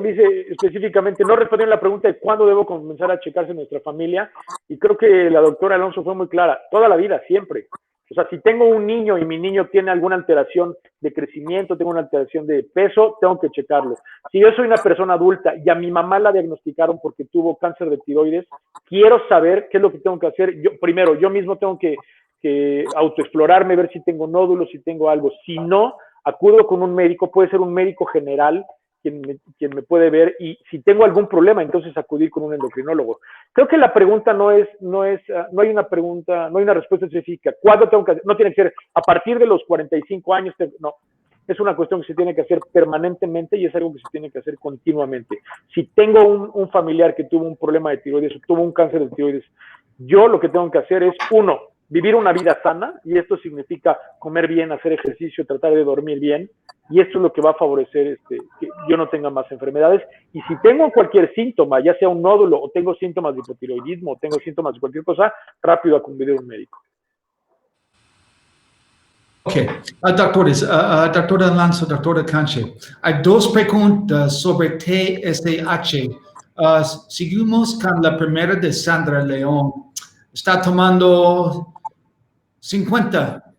dice específicamente, no respondió la pregunta de cuándo debo comenzar a checarse nuestra familia, y creo que la doctora Alonso fue muy clara, toda la vida, siempre. O sea, si tengo un niño y mi niño tiene alguna alteración de crecimiento, tengo una alteración de peso, tengo que checarlo. Si yo soy una persona adulta y a mi mamá la diagnosticaron porque tuvo cáncer de tiroides, quiero saber qué es lo que tengo que hacer. Primero, yo mismo tengo que autoexplorarme, ver si tengo nódulos, si tengo algo. Si no, acudo con un médico, puede ser un médico general quien me puede ver, y si tengo algún problema, entonces acudir con un endocrinólogo. Creo que la pregunta no hay una respuesta específica. ¿Cuándo tengo que hacer? No tiene que ser a partir de los 45 años, no. Es una cuestión que se tiene que hacer permanentemente y es algo que se tiene que hacer continuamente. Si tengo un familiar que tuvo un problema de tiroides o tuvo un cáncer de tiroides, yo lo que tengo que hacer es, uno, vivir una vida sana, y esto significa comer bien, hacer ejercicio, tratar de dormir bien, y esto es lo que va a favorecer que yo no tenga más enfermedades. Y si tengo cualquier síntoma, ya sea un nódulo, o tengo síntomas de hipotiroidismo, o tengo síntomas de cualquier cosa, rápido acudir a un médico. Ok, doctores, doctora Alonso, doctora Canche, hay dos preguntas sobre TSH. Seguimos con la primera de Sandra León. Está tomando 50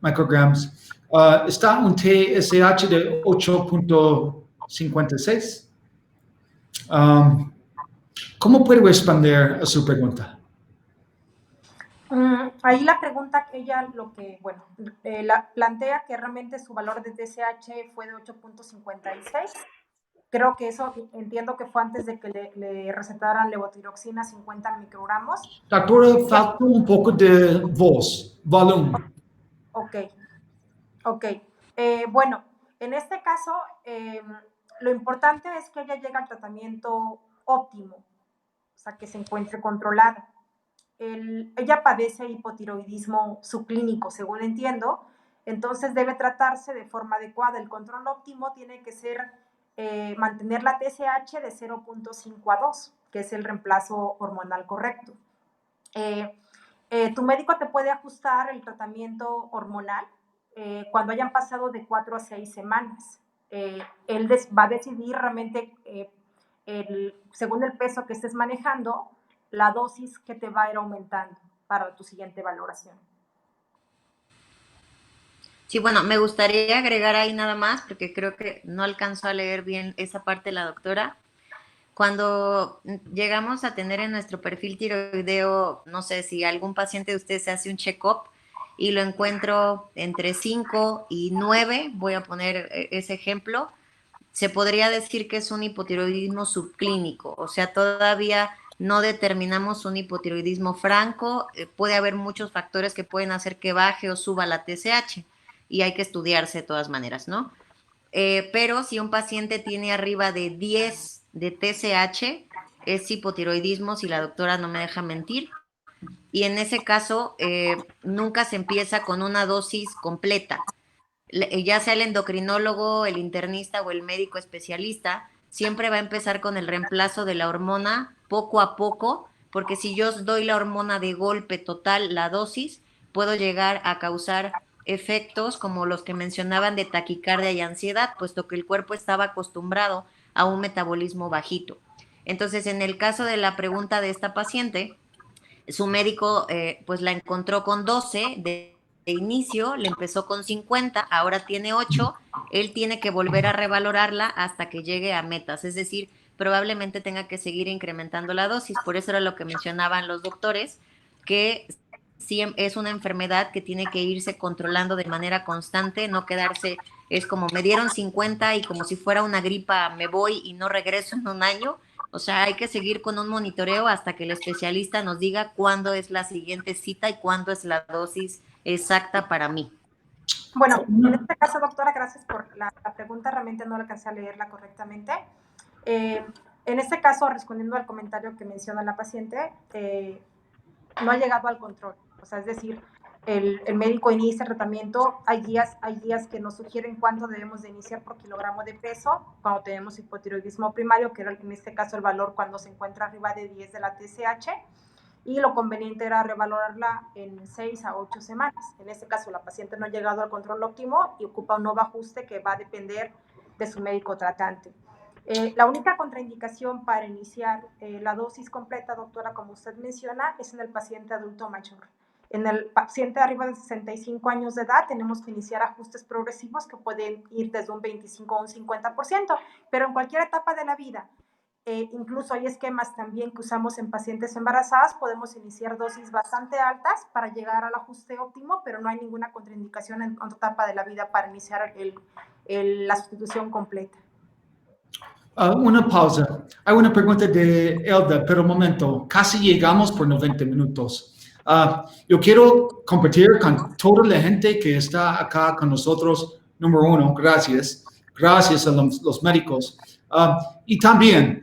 micrograms. Está un TSH de 8.56. ¿Cómo puedo responder a su pregunta? Ahí la pregunta que ella la plantea que realmente su valor de TSH fue de 8.56. Creo que eso, entiendo que fue antes de que le recetaran levotiroxina 50 microgramos. Doctora, falta un poco de voz, volumen. Ok. Bueno, en este caso, lo importante es que ella llegue al tratamiento óptimo, o sea, que se encuentre controlada. Ella padece hipotiroidismo subclínico, según entiendo, entonces debe tratarse de forma adecuada. El control óptimo tiene que ser mantener la TSH de 0.5 a 2, que es el reemplazo hormonal correcto. Tu médico te puede ajustar el tratamiento hormonal cuando hayan pasado de 4 a 6 semanas. Él va a decidir realmente, según el peso que estés manejando, la dosis que te va a ir aumentando para tu siguiente valoración. Sí, bueno, me gustaría agregar ahí nada más, porque creo que no alcanzó a leer bien esa parte la doctora. Cuando llegamos a tener en nuestro perfil tiroideo, no sé si algún paciente de ustedes se hace un check-up, y lo encuentro entre 5 y 9, voy a poner ese ejemplo, se podría decir que es un hipotiroidismo subclínico, o sea, todavía no determinamos un hipotiroidismo franco, puede haber muchos factores que pueden hacer que baje o suba la TSH y hay que estudiarse de todas maneras, ¿no? Pero si un paciente tiene arriba de 10 de TSH, es hipotiroidismo, si la doctora no me deja mentir, y en ese caso nunca se empieza con una dosis completa. Ya sea el endocrinólogo, el internista o el médico especialista, siempre va a empezar con el reemplazo de la hormona poco a poco, porque si yo doy la hormona de golpe total, la dosis, puedo llegar a causar efectos como los que mencionaban de taquicardia y ansiedad, puesto que el cuerpo estaba acostumbrado a un metabolismo bajito. Entonces, en el caso de la pregunta de esta paciente, su médico pues la encontró con 12 de inicio, le empezó con 50, ahora tiene 8, él tiene que volver a revalorarla hasta que llegue a metas, es decir, probablemente tenga que seguir incrementando la dosis, por eso era lo que mencionaban los doctores, que sí es una enfermedad que tiene que irse controlando de manera constante, no quedarse, es como me dieron 50 y como si fuera una gripa me voy y no regreso en un año. O sea, hay que seguir con un monitoreo hasta que el especialista nos diga cuándo es la siguiente cita y cuándo es la dosis exacta para mí. Bueno, en este caso, doctora, gracias por la pregunta, realmente no alcancé a leerla correctamente. En este caso, respondiendo al comentario que menciona la paciente, no ha llegado al control, o sea, es decir, el médico inicia el tratamiento, hay guías que nos sugieren cuándo debemos de iniciar por kilogramo de peso, cuando tenemos hipotiroidismo primario, que era en este caso el valor cuando se encuentra arriba de 10 de la TSH, y lo conveniente era revalorarla en 6 a 8 semanas. En este caso, la paciente no ha llegado al control óptimo y ocupa un nuevo ajuste que va a depender de su médico tratante. La única contraindicación para iniciar la dosis completa, doctora, como usted menciona, es en el paciente adulto mayor. En el paciente arriba de 65 años de edad tenemos que iniciar ajustes progresivos que pueden ir desde un 25 a un 50%, pero en cualquier etapa de la vida, incluso hay esquemas también que usamos en pacientes embarazadas, podemos iniciar dosis bastante altas para llegar al ajuste óptimo, pero no hay ninguna contraindicación en otra etapa de la vida para iniciar la sustitución completa. Una pausa. Hay una pregunta de Elda, pero un momento, casi llegamos por 90 minutos. Yo quiero compartir con toda la gente que está acá con nosotros. Número uno, gracias. Gracias a los médicos. Y también,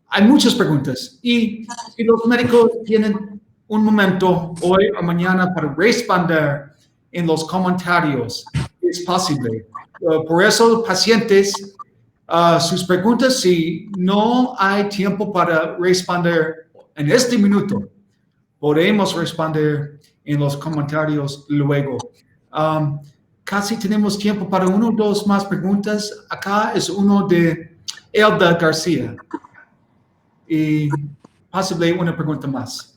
hay muchas preguntas. Y si los médicos tienen un momento hoy o mañana para responder en los comentarios, es posible. Por eso, pacientes, sus preguntas, si no hay tiempo para responder en este minuto, podemos responder en los comentarios luego. Casi tenemos tiempo para uno o dos más preguntas. Acá es uno de Elda García. Y posible una pregunta más.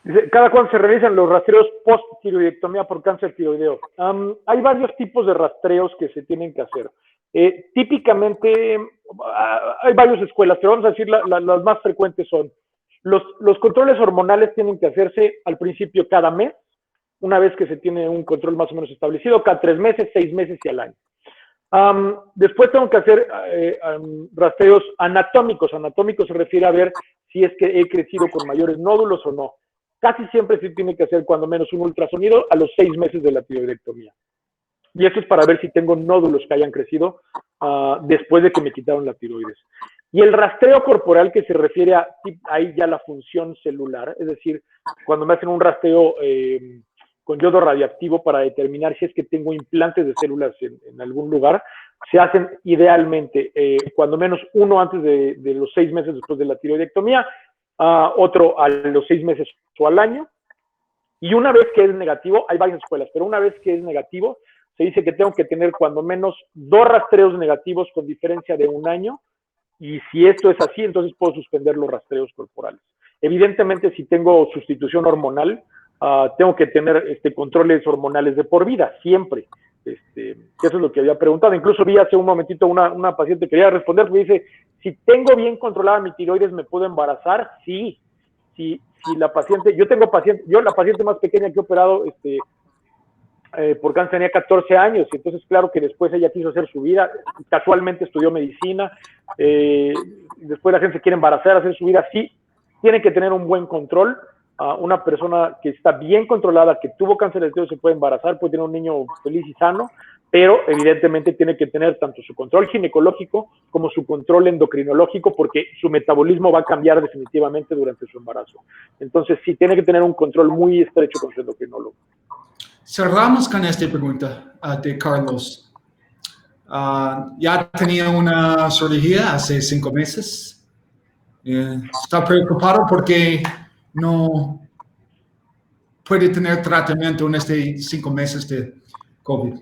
Dice, ¿cada cuándo se realizan los rastreos post-tiroidectomía por cáncer tiroideo? Hay varios tipos de rastreos que se tienen que hacer. Típicamente, hay varias escuelas, pero vamos a decir las más frecuentes son los controles hormonales tienen que hacerse al principio cada mes, una vez que se tiene un control más o menos establecido, cada 3 meses, 6 meses y al año. Después tengo que hacer rastreos anatómicos. Anatómicos se refiere a ver si es que he crecido con mayores nódulos o no. Casi siempre se tiene que hacer cuando menos un ultrasonido a los 6 meses de la tiroidectomía. Y eso es para ver si tengo nódulos que hayan crecido después de que me quitaron la tiroides. Y el rastreo corporal, que se refiere a ahí ya la función celular, es decir, cuando me hacen un rastreo con yodo radiactivo para determinar si es que tengo implantes de células en algún lugar, se hacen idealmente cuando menos uno antes de los 6 meses después de la tiroidectomía, otro a los 6 meses o al año, y una vez que es negativo, hay varias escuelas, pero una vez que es negativo, se dice que tengo que tener cuando menos 2 rastreos negativos con diferencia de 1 año, y si esto es así, entonces puedo suspender los rastreos corporales. Evidentemente, si tengo sustitución hormonal, tengo que tener controles hormonales de por vida, siempre. Eso es lo que había preguntado. Incluso vi hace un momentito una paciente que quería responder, porque dice, si tengo bien controlada mi tiroides, ¿me puedo embarazar? Sí. si la paciente, yo la paciente más pequeña que he operado, por cáncer tenía 14 años, y entonces claro que después ella quiso hacer su vida, casualmente estudió medicina, después la gente se quiere embarazar, hacer su vida, sí, tiene que tener un buen control. Una persona que está bien controlada, que tuvo cáncer de tiroides, se puede embarazar, puede tener un niño feliz y sano, pero evidentemente tiene que tener tanto su control ginecológico como su control endocrinológico, porque su metabolismo va a cambiar definitivamente durante su embarazo. Entonces sí, tiene que tener un control muy estrecho con su endocrinólogo. Cerramos con esta pregunta de Carlos. Ya tenía una cirugía hace 5 meses. Está preocupado porque no puede tener tratamiento en estos 5 meses de COVID.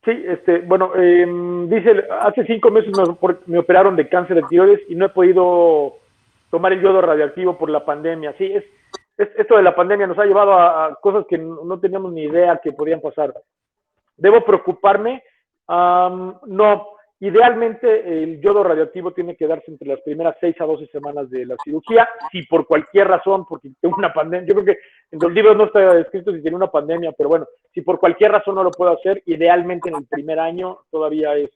Sí, bueno, dice, hace 5 meses me operaron de cáncer de tiroides y no he podido tomar el yodo radioactivo por la pandemia. Sí, esto de la pandemia nos ha llevado a cosas que no teníamos ni idea que podían pasar. ¿Debo preocuparme? No. Idealmente, el yodo radioactivo tiene que darse entre las primeras 6 a 12 semanas de la cirugía. Si por cualquier razón, porque tengo una pandemia, yo creo que en los libros no está escrito si tiene una pandemia, pero bueno, si por cualquier razón no lo puedo hacer, idealmente en el primer año todavía es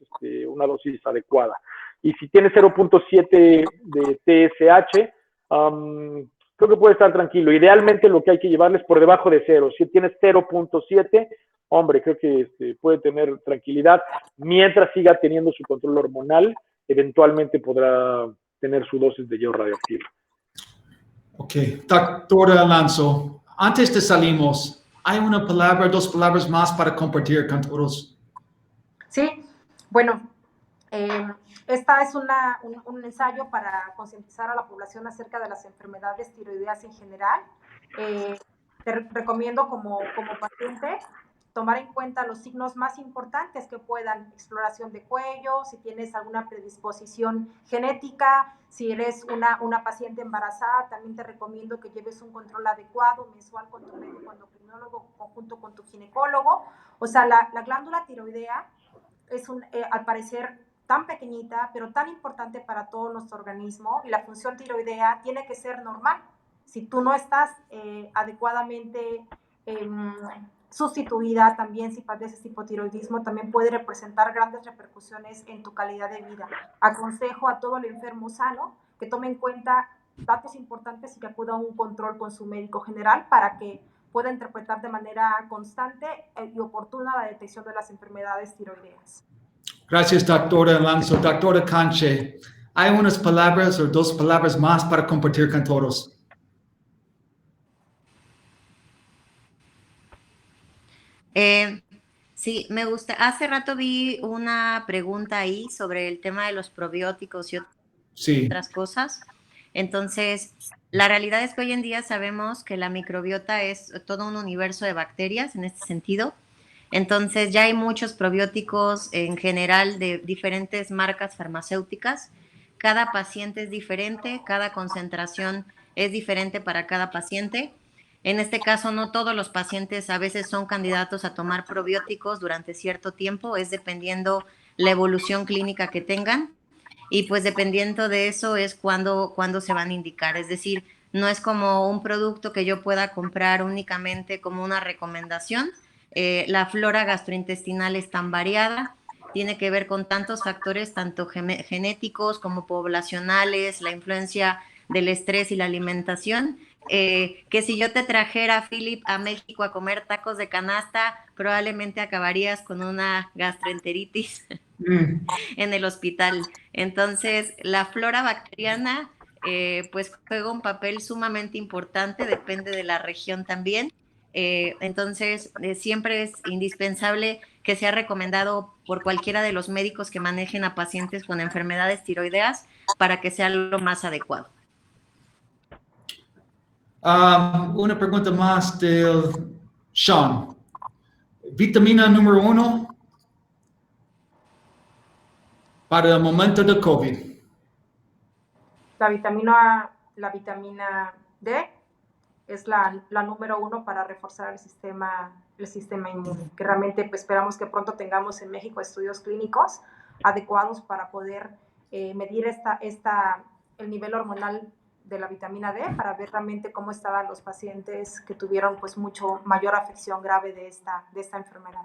una dosis adecuada. Y si tiene 0.7 de TSH, creo que puede estar tranquilo. Idealmente lo que hay que llevarles por debajo de 0. Si tienes 0.7, hombre, creo que puede tener tranquilidad. Mientras siga teniendo su control hormonal, eventualmente podrá tener su dosis de yodo radioactivo. Ok, doctora Alonso, antes de salimos, ¿hay una palabra, 2 palabras más para compartir con todos? Sí, bueno, esta es un ensayo para concientizar a la población acerca de las enfermedades tiroideas en general. Te recomiendo como paciente tomar en cuenta los signos más importantes que puedan: exploración de cuello, si tienes alguna predisposición genética, si eres una paciente embarazada, también te recomiendo que lleves un control adecuado mensual con tu médico endocrinólogo junto con tu ginecólogo. O sea, la glándula tiroidea es al parecer tan pequeñita, pero tan importante para todo nuestro organismo, y la función tiroidea tiene que ser normal. Si tú no estás adecuadamente sustituida, también si padeces hipotiroidismo, también puede representar grandes repercusiones en tu calidad de vida. Aconsejo a todo el enfermo sano que tome en cuenta datos importantes y que acuda a un control con su médico general para que pueda interpretar de manera constante y oportuna la detección de las enfermedades tiroideas. Gracias, doctora Alonso. Doctora Canche, ¿hay unas palabras o 2 palabras más para compartir con todos? Sí, me gusta. Hace rato vi una pregunta ahí sobre el tema de los probióticos y otras cosas. Entonces, la realidad es que hoy en día sabemos que la microbiota es todo un universo de bacterias en este sentido. Entonces, ya hay muchos probióticos en general de diferentes marcas farmacéuticas. Cada paciente es diferente, cada concentración es diferente para cada paciente. En este caso, no todos los pacientes a veces son candidatos a tomar probióticos durante cierto tiempo, es dependiendo la evolución clínica que tengan, y pues dependiendo de eso es cuando se van a indicar. Es decir, no es como un producto que yo pueda comprar únicamente como una recomendación. La flora gastrointestinal es tan variada, tiene que ver con tantos factores, tanto genéticos como poblacionales, la influencia del estrés y la alimentación, que si yo te trajera, Philip, a México a comer tacos de canasta, probablemente acabarías con una gastroenteritis en el hospital. Entonces, la flora bacteriana pues juega un papel sumamente importante, depende de la región también. Entonces, siempre es indispensable que sea recomendado por cualquiera de los médicos que manejen a pacientes con enfermedades tiroideas para que sea lo más adecuado. Una pregunta más del Sean. Vitamina número 1 para el momento de COVID. La vitamina D. es la número uno para reforzar el sistema inmune, que realmente pues, esperamos que pronto tengamos en México estudios clínicos adecuados para poder medir el nivel hormonal de la vitamina D, para ver realmente cómo estaban los pacientes que tuvieron pues mucho mayor afección grave de esta enfermedad.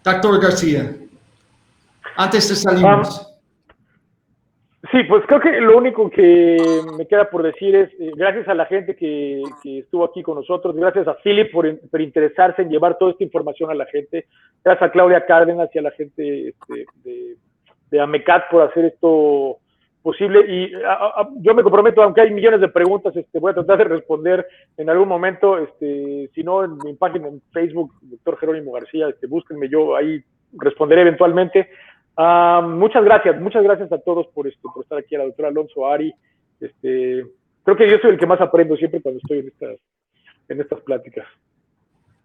Doctor García, antes de salimos. Sí, pues creo que lo único que me queda por decir es gracias a la gente que estuvo aquí con nosotros, gracias a Philip por interesarse en llevar toda esta información a la gente, gracias a Claudia Cárdenas y a la gente de AMECAT por hacer esto posible, y yo me comprometo, aunque hay millones de preguntas, voy a tratar de responder en algún momento, si no en mi página en Facebook, Dr. Jerónimo García, búsquenme, yo ahí responderé eventualmente. Muchas gracias a todos por estar aquí, a la doctora Alonso, a Ari. Creo que yo soy el que más aprendo siempre cuando estoy en estas pláticas.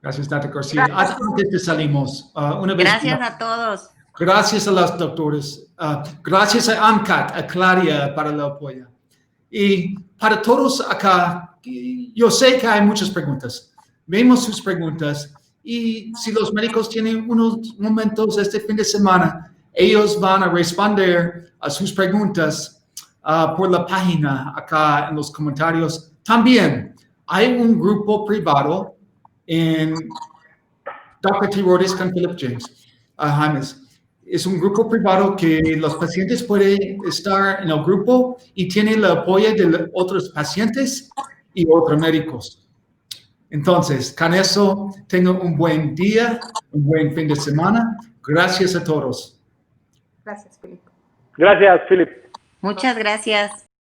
Gracias, Dr. García. Antes de salimos, una vez Gracias a todos. Gracias a los doctores. Gracias a AMCAT, a Claudia para el apoyo. Y para todos acá, yo sé que hay muchas preguntas. Vemos sus preguntas y si los médicos tienen unos momentos este fin de semana, ellos van a responder a sus preguntas por la página acá en los comentarios. También hay un grupo privado en Dr. T. Rodis con Philip James. Es un grupo privado que los pacientes pueden estar en el grupo y tienen el apoyo de otros pacientes y otros médicos. Entonces, con eso, tengan un buen día, un buen fin de semana. Gracias a todos. Gracias, Felipe. Gracias, Philip. Muchas gracias.